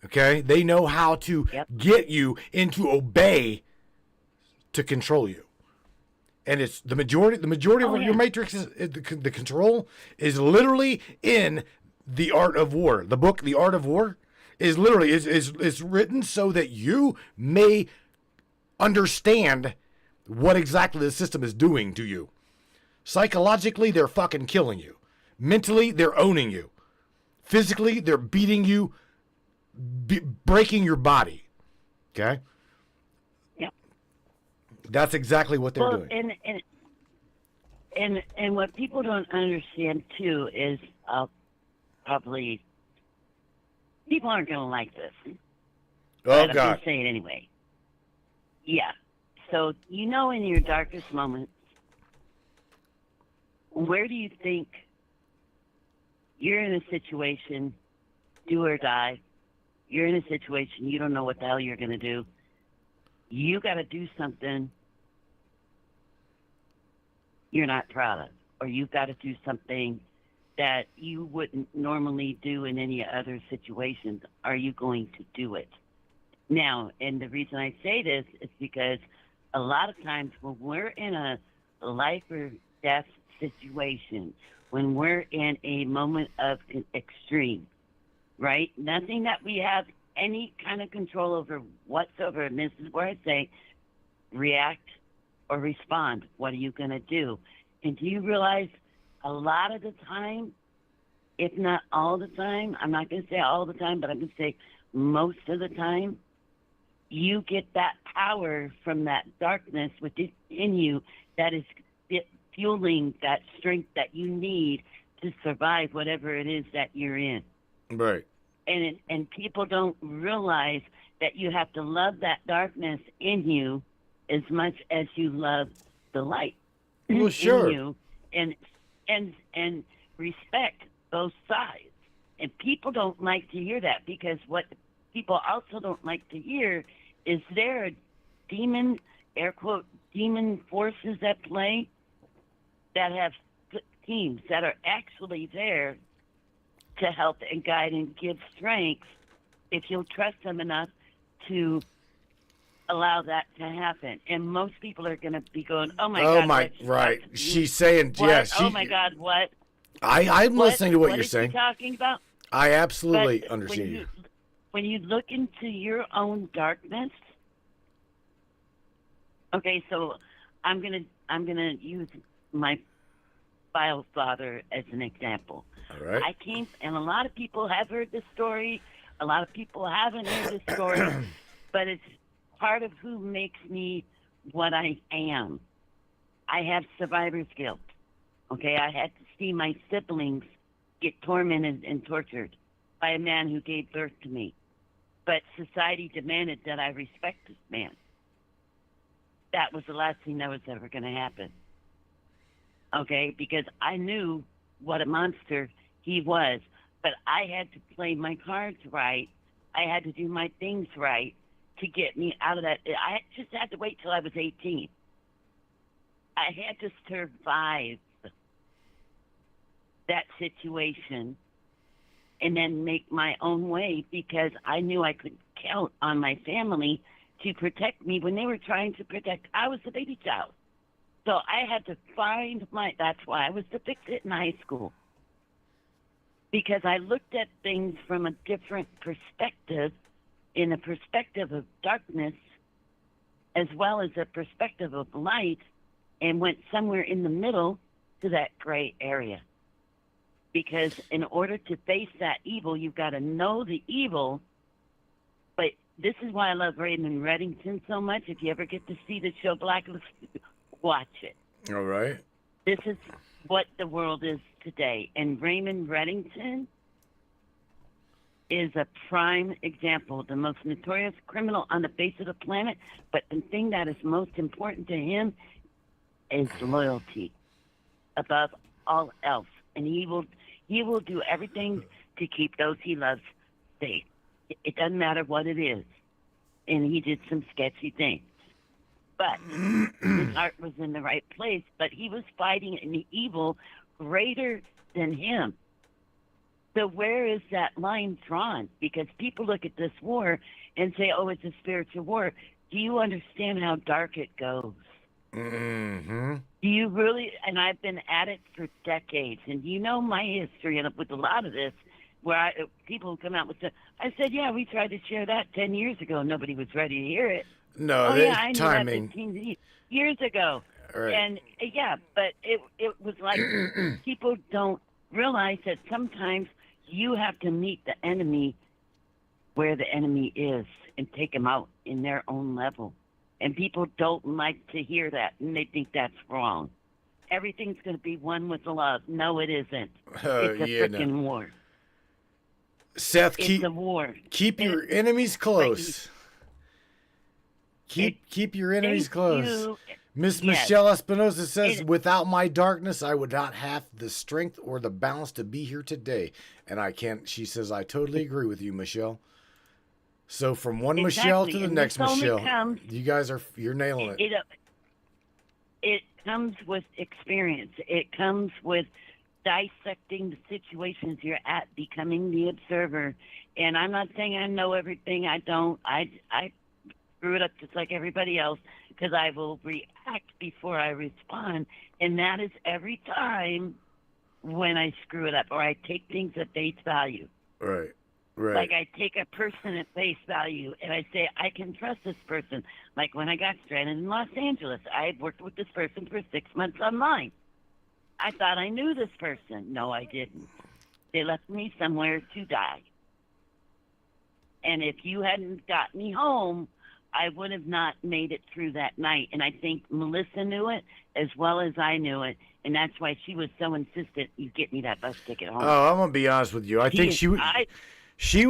okay? They know how to get you into obey to control you. And it's the majority of your matrix is the control is literally in The Art of War. The book, The Art of War, is literally is written so that you may understand what exactly the system is doing to you. Psychologically, they're fucking killing you. Mentally, they're owning you. Physically, they're beating you, breaking your body. Okay? That's exactly what they're doing. And what people don't understand too is probably people aren't going to like this. Oh but God! I'm going to say it anyway. Yeah. So in your darkest moments, where do you think you're in a situation, do or die? You're in a situation you don't know what the hell you're going to do. You got to do something you're not proud of, or you've got to do something that you wouldn't normally do in any other situations. Are you going to do it? Now, and the reason I say this is because a lot of times when we're in a life or death situation, when we're in a moment of extreme, right? Nothing that we have any kind of control over whatsoever. And this is where I say react or respond. What are you going to do? And do you realize a lot of the time, if not all the time, I'm not going to say all the time, but I'm going to say most of the time, you get that power from that darkness within you that is fueling that strength that you need to survive whatever it is that you're in. Right. And people don't realize that you have to love that darkness in you as much as you love the light well, sure. in you, and respect both sides. And people don't like to hear that, because what people also don't like to hear is there are demon, air quote, demon forces at play that have teams that are actually there to help and guide and give strength if you'll trust them enough to allow that to happen. And most people are going to be going, "Oh my Oh God, my, what? She's right. talking to me. She's saying, What? yeah, Oh my God, what? I'm listening to what you're is saying. she talking about?" I absolutely But understand you. when you look into your own darkness, okay, so I'm gonna use my bio father as an example. All right. I came, and a lot of people have heard this story. A lot of people haven't heard this story, but it's part of who makes me what I am. I have survivor's guilt. Okay, I had to see my siblings get tormented and tortured by a man who gave birth to me. But society demanded that I respect this man. That was the last thing that was ever going to happen. Okay, because I knew what a monster he was, but I had to play my cards right. I had to do my things right to get me out of that. I just had to wait till I was 18. I had to survive that situation and then make my own way, because I knew I could count on my family to protect me when they were trying to protect. I was the baby child. So I had to find that's why I was depicted in high school. Because I looked at things from a different perspective, in a perspective of darkness, as well as a perspective of light, and went somewhere in the middle to that gray area. Because in order to face that evil, you've got to know the evil. But this is why I love Raymond Reddington so much. If you ever get to see the show Blacklist, watch it. All right. This is what the world is today. And Raymond Reddington is a prime example, the most notorious criminal on the face of the planet. But the thing that is most important to him is loyalty above all else. And he will do everything to keep those he loves safe. It doesn't matter what it is. And he did some sketchy things. But his heart was in the right place. But he was fighting an evil greater than him. So where is that line drawn? Because people look at this war and say, oh, it's a spiritual war. Do you understand how dark it goes? Mm-hmm. Do you really? And I've been at it for decades. And you know my history, and with a lot of this, where people come out with I said, yeah, we tried to share that 10 years ago. Nobody was ready to hear it. No, I knew timing. that 15 years ago. Right. And yeah, but it was like people don't realize that sometimes you have to meet the enemy where the enemy is and take them out in their own level. And people don't like to hear that, and they think that's wrong. Everything's going to be won with love. No, it isn't. It's a freaking war. Seth, It's a war. Keep your enemies close. Keep your enemies close. Miss Michelle Espinosa says, without my darkness, I would not have the strength or the balance to be here today. And I can't, she says, I totally agree with you, Michelle. So from one Michelle to the next Michelle, you guys you're nailing it. It comes with experience. It comes with dissecting the situations you're at, becoming the observer. And I'm not saying I know everything. I don't. I screw it up just like everybody else, because I will react before I respond. And that is every time when I screw it up, or I take things at face value. Right. Right. Like I take a person at face value and I say, I can trust this person. Like when I got stranded in Los Angeles, I had worked with this person for 6 months online. I thought I knew this person. No, I didn't. They left me somewhere to die. And if you hadn't got me home, I would have not made it through that night. And I think Melissa knew it as well as I knew it. And that's why she was so insistent you get me that bus ticket home. Oh, I'm going to be honest with you. I think she would.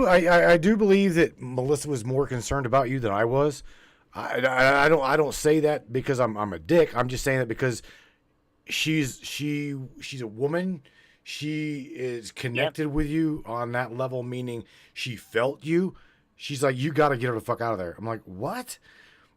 I do believe that Melissa was more concerned about you than I was. I don't say that because I'm a dick. I'm just saying that because she's a woman. She is connected with you on that level, meaning she felt you. She's like, you got to get her the fuck out of there. I'm like, what?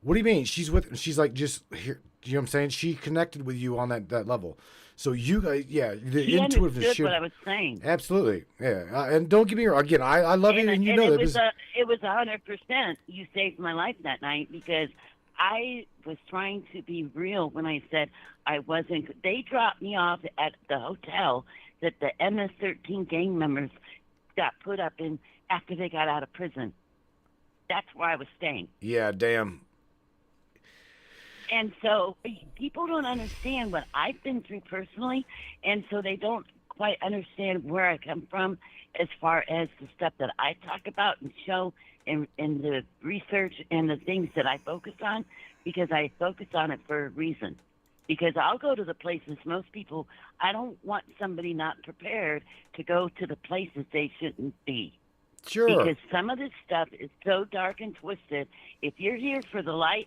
What do you mean? She's like just here. You know what I'm saying? She connected with you on that level. So you guys, yeah, the She intuitive understood what I was saying. Absolutely, yeah. And don't get me wrong. Again, I love you, and you know it that. was 100%. You saved my life that night because I was trying to be real when I said I wasn't. They dropped me off at the hotel that the MS-13 gang members got put up in after they got out of prison. That's where I was staying. Yeah, damn. And so people don't understand what I've been through personally, and so they don't quite understand where I come from as far as the stuff that I talk about and show in the research and the things that I focus on, because I focus on it for a reason. Because I'll go to the places most people, I don't want somebody not prepared to go to the places they shouldn't be. Sure. Because some of this stuff is so dark and twisted. If you're here for the light,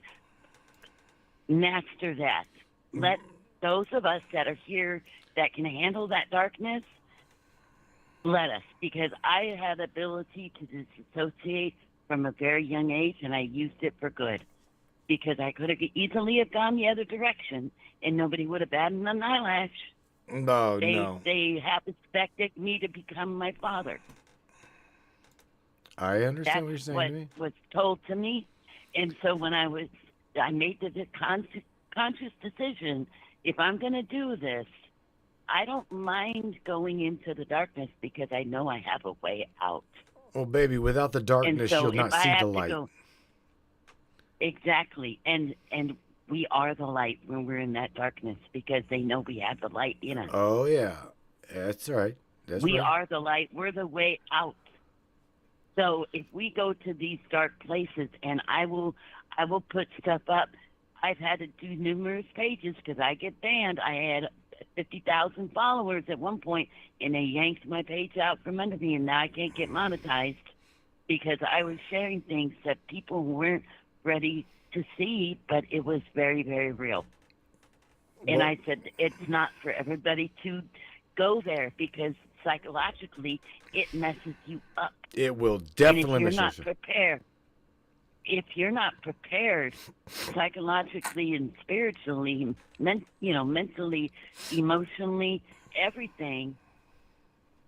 master that. Let those of us that are here that can handle that darkness, let us. Because I had the ability to disassociate from a very young age, and I used it for good. Because I could have easily have gone the other direction, and nobody would have batted an eyelash. No. They have expected me to become my father. I understand That's what you're saying what to me. was told to me. And so when I made the conscious decision, if I'm going to do this, I don't mind going into the darkness because I know I have a way out. Well, baby, without the darkness, so you'll not if I see have the to light. go, exactly. And we are the light when we're in that darkness because they know we have the light in us. Oh, yeah. That's right. We right. are the light. We're the way out. So if we go to these dark places, and I will put stuff up. I've had to do numerous pages because I get banned. I had 50,000 followers at one point, and they yanked my page out from under me, and now I can't get monetized because I was sharing things that people weren't ready to see, but it was very, very real. And I said, it's not for everybody to go there because psychologically it messes you up. It will definitely and if you're mess not you. if you're not prepared psychologically and spiritually, mentally, emotionally, everything,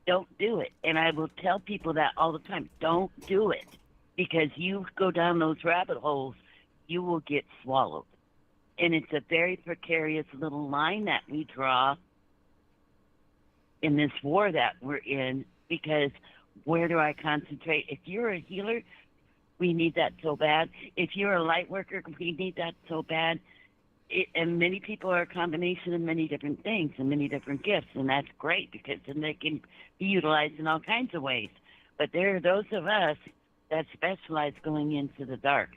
don't do it. And I will tell people that all the time. Don't do it. Because you go down those rabbit holes, you will get swallowed. And it's a very precarious little line that we draw in this war that we're in, because where do I concentrate? If you're a healer, we need that so bad. If you're a light worker, we need that so bad. And many people are a combination of many different things and many different gifts, and that's great because then they can be utilized in all kinds of ways. But there are those of us that specialize going into the dark.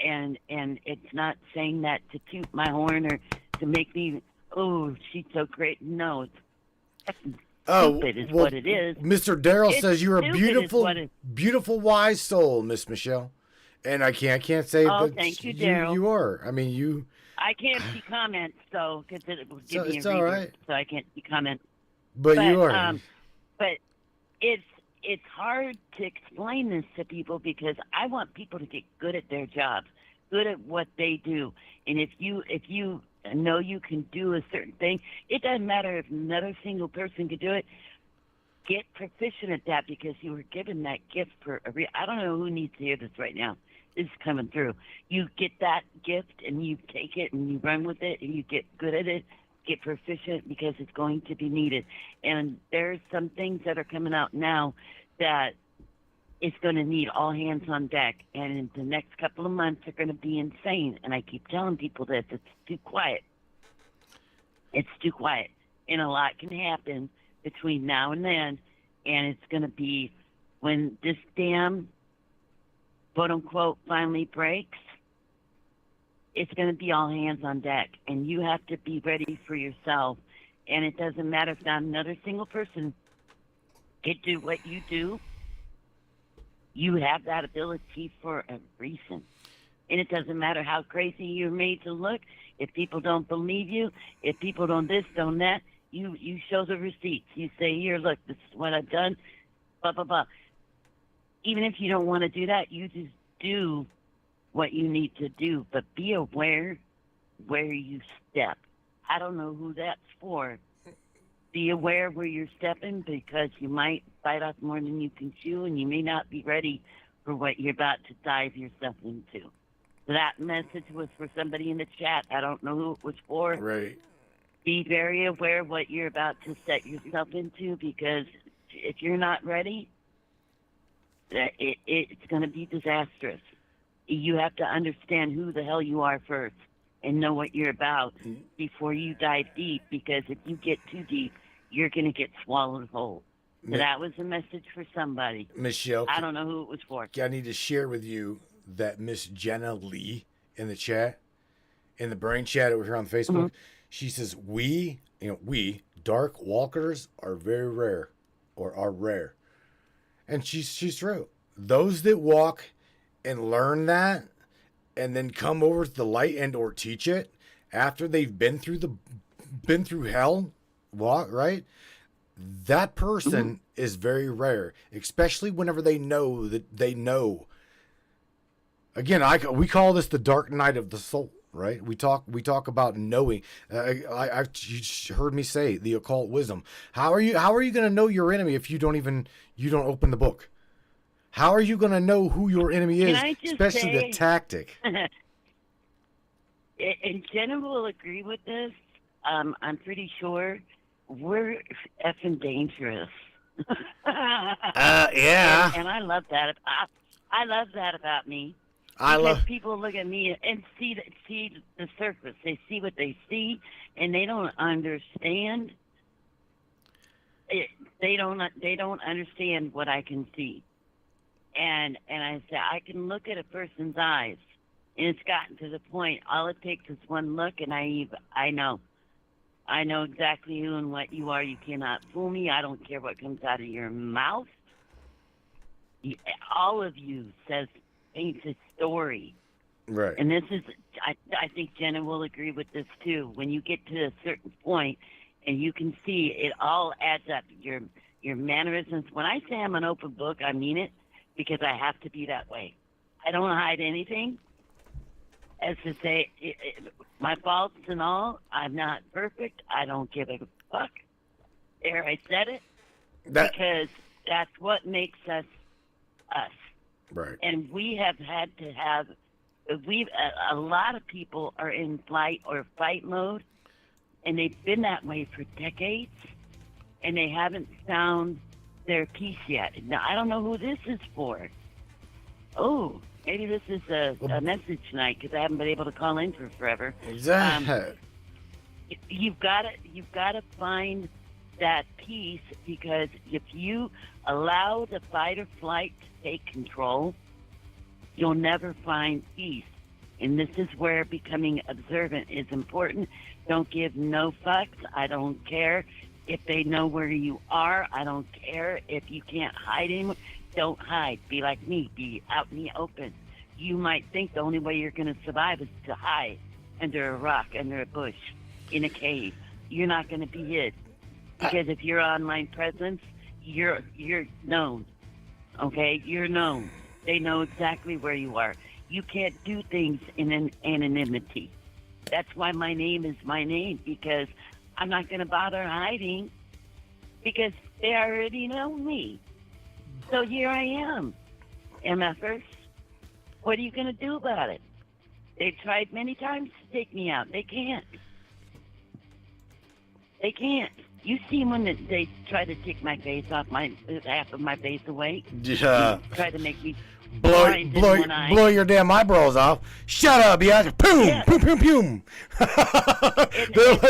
And it's not saying that to toot my horn or to make me, oh, she's so great. No, it's stupid is what it is. Mr. Darrell It's says you're a stupid beautiful, wise soul, Miss Michelle. And I can't say Oh, that thank you, Darrell. you are. I mean, you. I can't see comments, so because it will give me It's a all reader, right. so I can't see comments. But you are. But it's hard to explain this to people because I want people to get good at their jobs, good at what they do. And if you know you can do a certain thing, it doesn't matter if another single person could do it. Get proficient at that because you were given that gift for a reason. I don't know who needs to hear this right now. This is coming through. You get that gift and you take it and you run with it and you get good at it, get proficient because it's going to be needed. And there's some things that are coming out now that it's going to need all hands on deck. And in the next couple of months are going to be insane. And I keep telling people this. It's too quiet. It's too quiet. And a lot can happen between now and then. And it's going to be when this dam, quote unquote, finally breaks, it's going to be all hands on deck. And you have to be ready for yourself. And it doesn't matter if not another single person can do what you do. You have that ability for a reason. And it doesn't matter how crazy you're made to look. If people don't believe you, if people don't this, don't that, you show the receipts. You say, here, look, this is what I've done, blah, blah, blah. Even if you don't want to do that, you just do what you need to do, but be aware where you step. I don't know who that's for. Be aware where you're stepping, because you might bite off more than you can chew, and you may not be ready for what you're about to dive yourself into. That message was for somebody in the chat. I don't know who it was for. Right. Be very aware of what you're about to set yourself into, because if you're not ready, it's going to be disastrous. You have to understand who the hell you are first and know what you're about before you dive deep, because if you get too deep, you're going to get swallowed whole. So that was a message for somebody. Michelle, I don't know who it was for. I need to share with you that Miss Jenna Lee in the chat, in the brain chat over here on Facebook, she says, we, dark walkers are very rare, or are rare. And she's true. Those that walk and learn that and then come over to the light and or teach it after they've been through hell, right? That person is very rare, especially whenever they know that they know. Again, we call this the dark night of the soul, right? We talk about knowing. You heard me say the occult wisdom. How are you going to know your enemy if you don't open the book? How are you going to know who your enemy is, especially the tactic? And Jenna will agree with this. I'm pretty sure we're effing dangerous. Yeah. And I love that. I love that about me. People look at me and see the surface. They see what they see, and they don't understand. They don't understand what I can see. And I say, I can look at a person's eyes, and it's gotten to the point, all it takes is one look, and I know. I know exactly who and what you are. You cannot fool me. I don't care what comes out of your mouth. All of you paints a story. Right. And this is, I think Jenna will agree with this too. When you get to a certain point and you can see it all adds up, your mannerisms. When I say I'm an open book, I mean it, because I have to be that way. I don't hide anything. As to say, my faults and all, I'm not perfect. I don't give a fuck. There, I said it. Because that's what makes us us. Right. And we have had to have, a lot of people are in flight or fight mode, and they've been that way for decades, and they haven't found their peace yet. Now, I don't know who this is for. Oh, maybe this is a message tonight, because I haven't been able to call in for forever. Exactly. You've got to find that peace, because if you allow the fight or flight to take control, you'll never find peace. And this is where becoming observant is important. Don't give no fucks. I don't care if they know where you are. I don't care if you can't hide anymore. Don't hide. Be like me. Be out in the open. You might think the only way you're going to survive is to hide under a rock, under a bush, in a cave. You're not going to be hid. Because if you're online presence, you're known. Okay? You're known. They know exactly where you are. You can't do things in an anonymity. That's why my name is my name, because I'm not going to bother hiding, because they already know me. So here I am, MFers. What are you going to do about it? They've tried many times to take me out. They can't. They can't. You see when they try to take my face off, half of my face away? Yeah. Try to make me blow your damn eyebrows off. Shut up, yeah. Boom, Yeah. boom, boom, boom.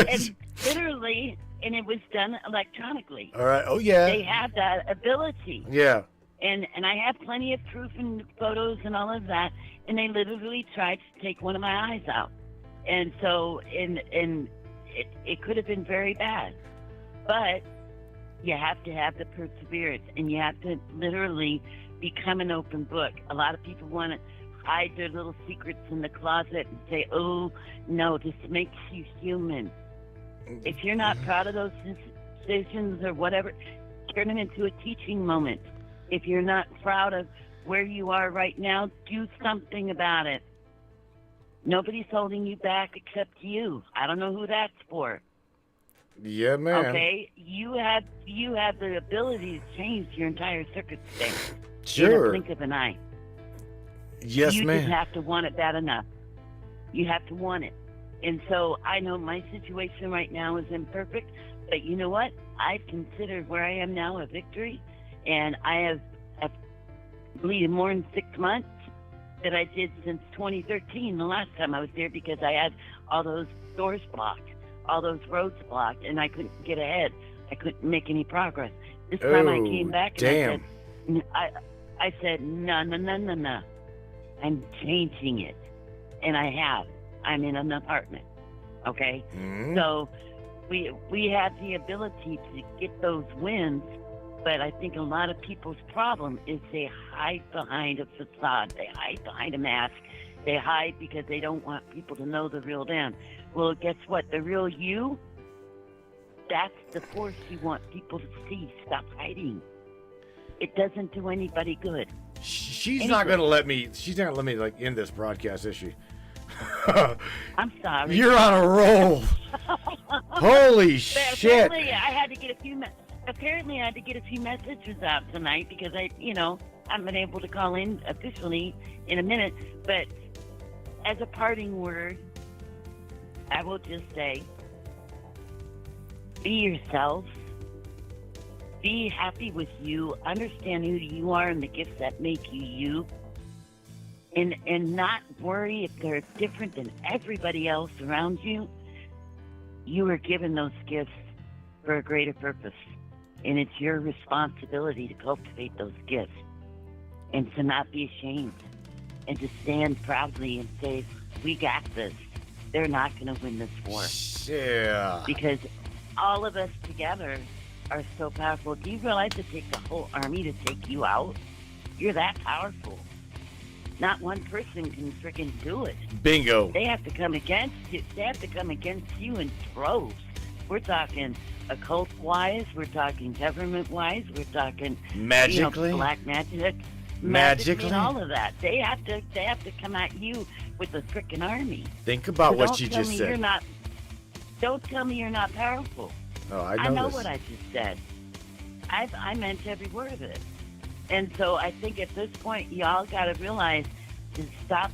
And literally, and it was done electronically. All right. Oh yeah. They have that ability. Yeah. And I have plenty of proof and photos and all of that. And they literally tried to take one of my eyes out. And so, it could have been very bad. But you have to have the perseverance, and you have to literally become an open book. A lot of people want to hide their little secrets in the closet and say, oh, no, this makes you human. If you're not proud of those decisions or whatever, turn them into a teaching moment. If you're not proud of where you are right now, do something about it. Nobody's holding you back except you. I don't know who that's for. Yeah, man. Okay, you have the ability to change your entire circumstance in a Sure. blink of an eye. Yes, You man. just have to want it bad enough. You have to want it. And so I know my situation right now is imperfect, but you know what? I've considered where I am now a victory, and I have bleeded more than 6 months that I did since 2013, the last time I was there, because I had all those doors blocked, all those roads blocked, and I couldn't get ahead. I couldn't make any progress. This time I came back and I said, no. I'm changing it. And I have. I'm in an apartment. Okay? Mhm. So we have the ability to get those wins, but I think a lot of people's problem is they hide behind a facade. They hide behind a mask. They hide because they don't want people to know the real them. Well, guess what? The real you, that's the force you want people to see. Stop hiding. It doesn't do anybody good. She's not gonna let me. She's not gonna let me like end this broadcast, is she? I'm sorry. You're on a roll. Holy But shit! apparently, I had to get a few. Apparently, I had to get a few messages out tonight because I haven't been able to call in officially in a minute. But as a parting word, I will just say, be yourself. Be happy with you. Understand who you are and the gifts that make you you. And not worry if they're different than everybody else around you. You were given those gifts for a greater purpose. And it's your responsibility to cultivate those gifts. And to not be ashamed. And to stand proudly and say, we got this. They're not going to win this war. Yeah. Because all of us together are so powerful. Do you realize it takes a whole army to take you out? You're that powerful. Not one person can freaking do it. Bingo. They have to come against you. They have to come against you in droves. We're talking occult-wise. We're talking government-wise. We're talking Magically. black magic, Magically. and all of that. They have to come at you with a freaking army. Think about So what don't she tell just me said. You're not. Don't tell me you're not powerful. Oh, I I know this. what I just said. I meant every word of it. And so I think at this point, y'all got to realize to stop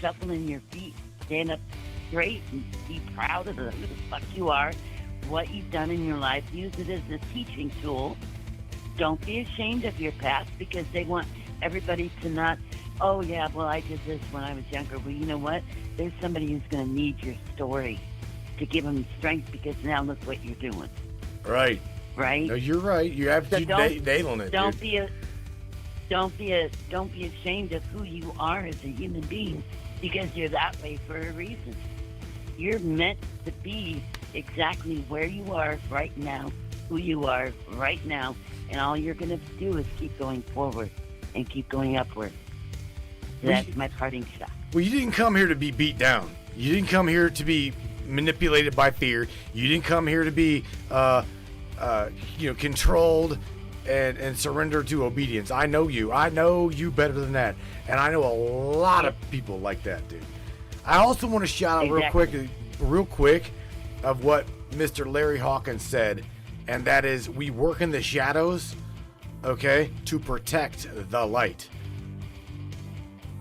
shuffling your feet, stand up straight, and be proud of who the fuck you are, what you've done in your life. Use it as a teaching tool. Don't be ashamed of your past because they want everybody to not, oh, yeah, well, I did this when I was younger. Well, you know what? There's somebody who's going to need your story to give them strength because now look what you're doing. Right. Right? No, you're right. You're absolutely nailing it. Don't dude. don't be ashamed of who you are as a human being because you're that way for a reason. You're meant to be exactly where you are right now, who you are right now, and all you're going to do is keep going forward and keep going upward. So that's my parting shot. Well, you didn't come here to be beat down. You didn't come here to be manipulated by fear. You didn't come here to be, controlled and surrender to obedience. I know you. I know you better than that. And I know a lot of people like that, dude. I also want to shout out real quick of what Mr. Larry Hawkins said, and that is we work in the shadows, okay, to protect the light.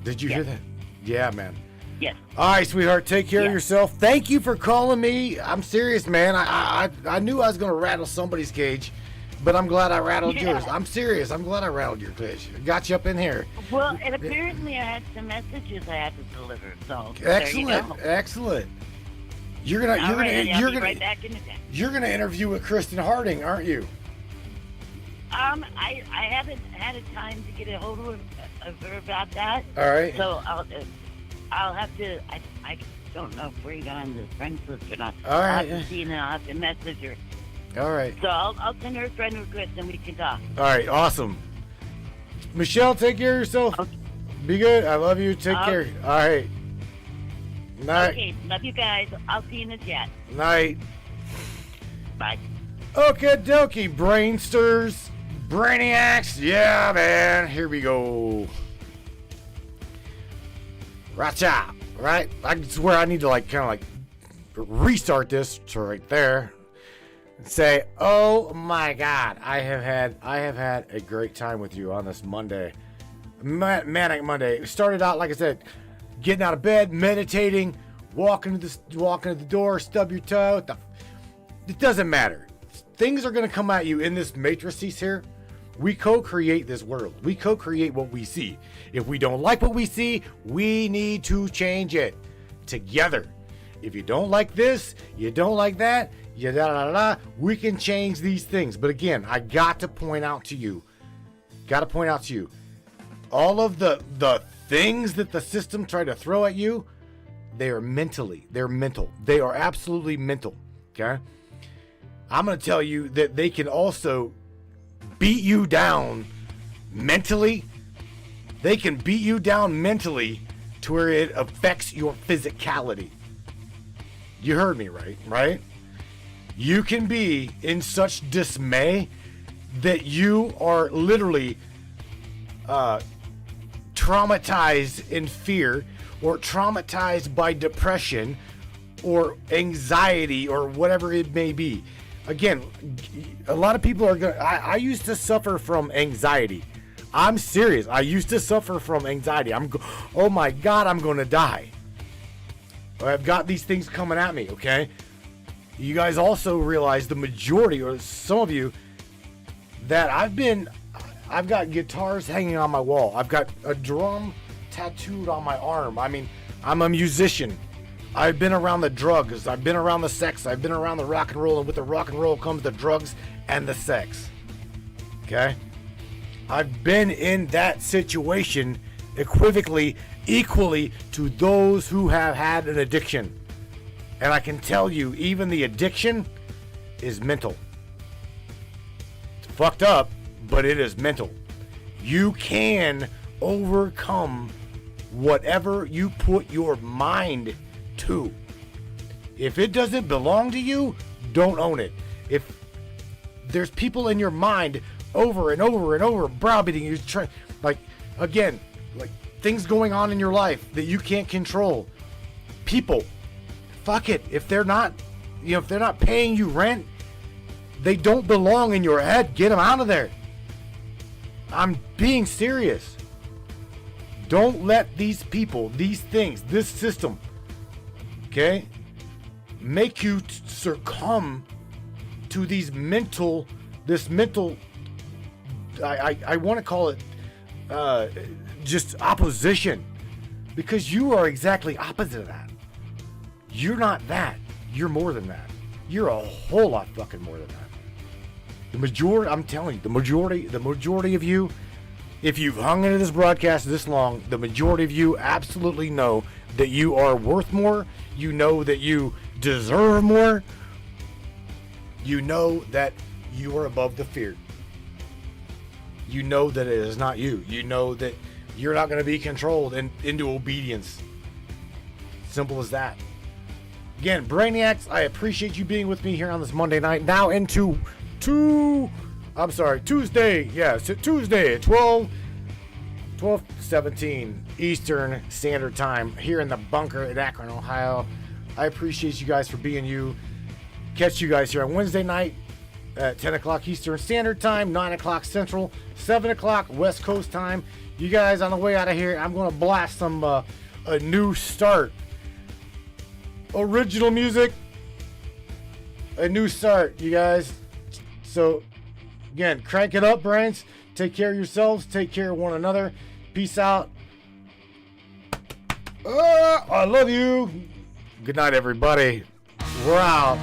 Did you hear that? Yeah, man. Yes. All right, sweetheart, take care of yourself. Thank you for calling me. I'm serious, man. I knew I was going to rattle somebody's cage, but I'm glad I rattled yours. I'm serious. I'm glad I rattled your cage. Got you up in here. Well, and apparently I had some messages I had to deliver. So Excellent. there you go. Excellent. You're I'll be right back in the day. You're gonna interview with Kristen Harding, aren't you? I haven't had a time to get a hold of her about that. All right. So I'll have to. I don't know if we're on the friends list or not. All right. I'll have to see and I'll have to message her. All right. So I'll send her a friend request and we can talk. All right. Awesome. Michelle, take care of yourself. Okay. Be good. I love you. Take care. All right. Night. Okay, love you guys. I'll see you in the chat. Night. Bye. Okay, dokie, brainsters, brainiacs. Yeah, man. Here we go. Racha, right? I swear I need to like kind of like restart this to right there and say, oh my God, I have had a great time with you on this Monday, Manic Monday. It started out, like I said, getting out of bed, meditating, walking to the door, stub your toe. It doesn't matter. Things are going to come at you in this matrices here. We co-create this world. We co-create what we see. If we don't like what we see, we need to change it together. If you don't like this, you don't like that, we can change these things. But again, I got to point out to you, all of the things that the system tried to throw at you, they're mental. They are absolutely mental, okay? I'm going to tell you that they can also beat you down mentally. They can beat you down mentally to where it affects your physicality. You heard me right? You can be in such dismay that you are literally traumatized in fear, or traumatized by depression or anxiety or whatever it may be. Again, a lot of people are going to... I used to suffer from anxiety. I'm serious. I used to suffer from anxiety. Oh my God, I'm going to die. I've got these things coming at me, okay? You guys also realize the majority, or some of you, that I've got guitars hanging on my wall. I've got a drum tattooed on my arm. I mean, I'm a musician. I've been around the drugs. I've been around the sex. I've been around the rock and roll. And with the rock and roll comes the drugs and the sex. Okay? I've been in that situation equivocally, equally to those who have had an addiction. And I can tell you, even the addiction is mental. It's fucked up, but it is mental. You can overcome whatever you put your mind to. If it doesn't belong to you, don't own it. If there's people in your mind over and over and over browbeating you, like things going on in your life that you can't control. People, fuck it. If they're not paying you rent, they don't belong in your head. Get them out of there. I'm being serious. Don't let these people, these things, this system, okay, make you succumb to this mental, I want to call it just opposition, because you are exactly opposite of that. You're not that. You're more than that. You're a whole lot fucking more than that. The majority, I'm telling you, the majority of you, if you've hung into this broadcast this long, the majority of you absolutely know that you are worth more. You know that you deserve more. You know that you are above the fear. You know that it is not you. You know that you're not going to be controlled into obedience. Simple as that. Again, Brainiacs, I appreciate you being with me here on this Monday night. Now into Tuesday. Yeah, so Tuesday at 12:17 Eastern Standard Time here in the bunker in Akron, Ohio. I appreciate you guys for being you. Catch you guys here on Wednesday night at 10 o'clock Eastern Standard Time, 9 o'clock Central, 7 o'clock West Coast time. You guys, on the way out of here, I'm going to blast some a new start. Original music. A new start, you guys. So, again, crank it up, brains. Take care of yourselves. Take care of one another. Peace out. I love you. Good night, everybody. We're out.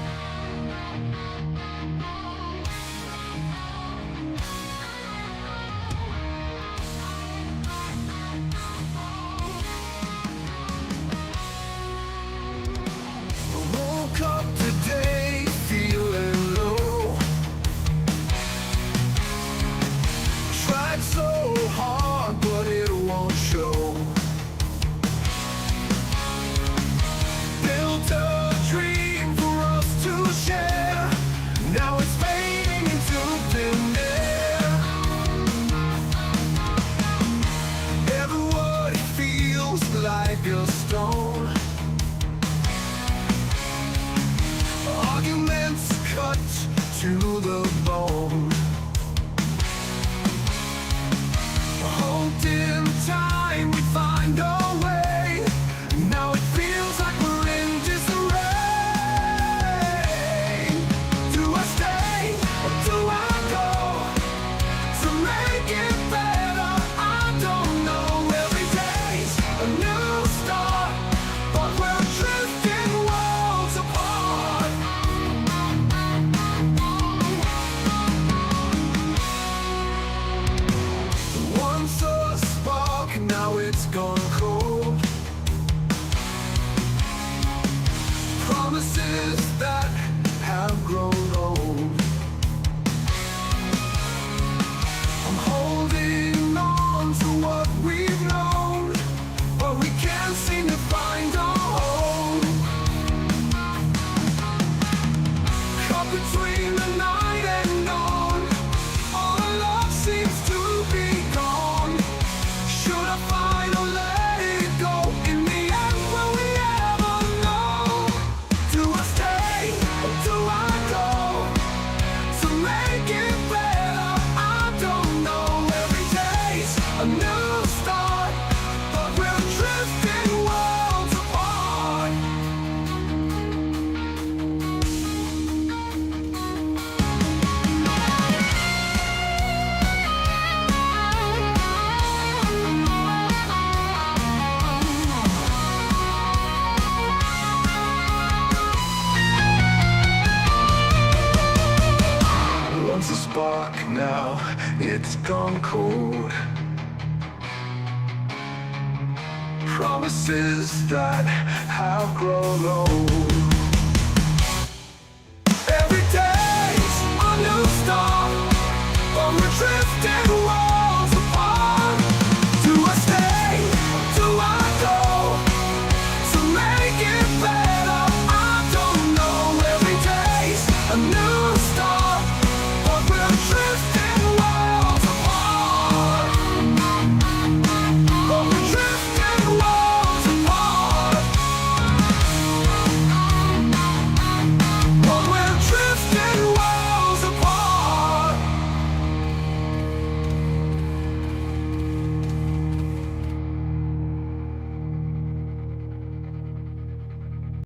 Woke up today feeling low. Tried so hard, but it won't show. Built a dream for us to share. Now it's fading into thin air. Everybody feels like a stone. it's gone cold. Promises that have grown old. I'm holding on to what we've known, but we can't seem to find a home. Caught between the night and dawn, all our love seems to be gone. Should I find or let it go? In the end, will we ever know? Do I stay or do I go? To make it better, I don't know. Every day's a new start, but we're drifting worlds apart. Once a spark, now it's gone cold. Promises that have grown old.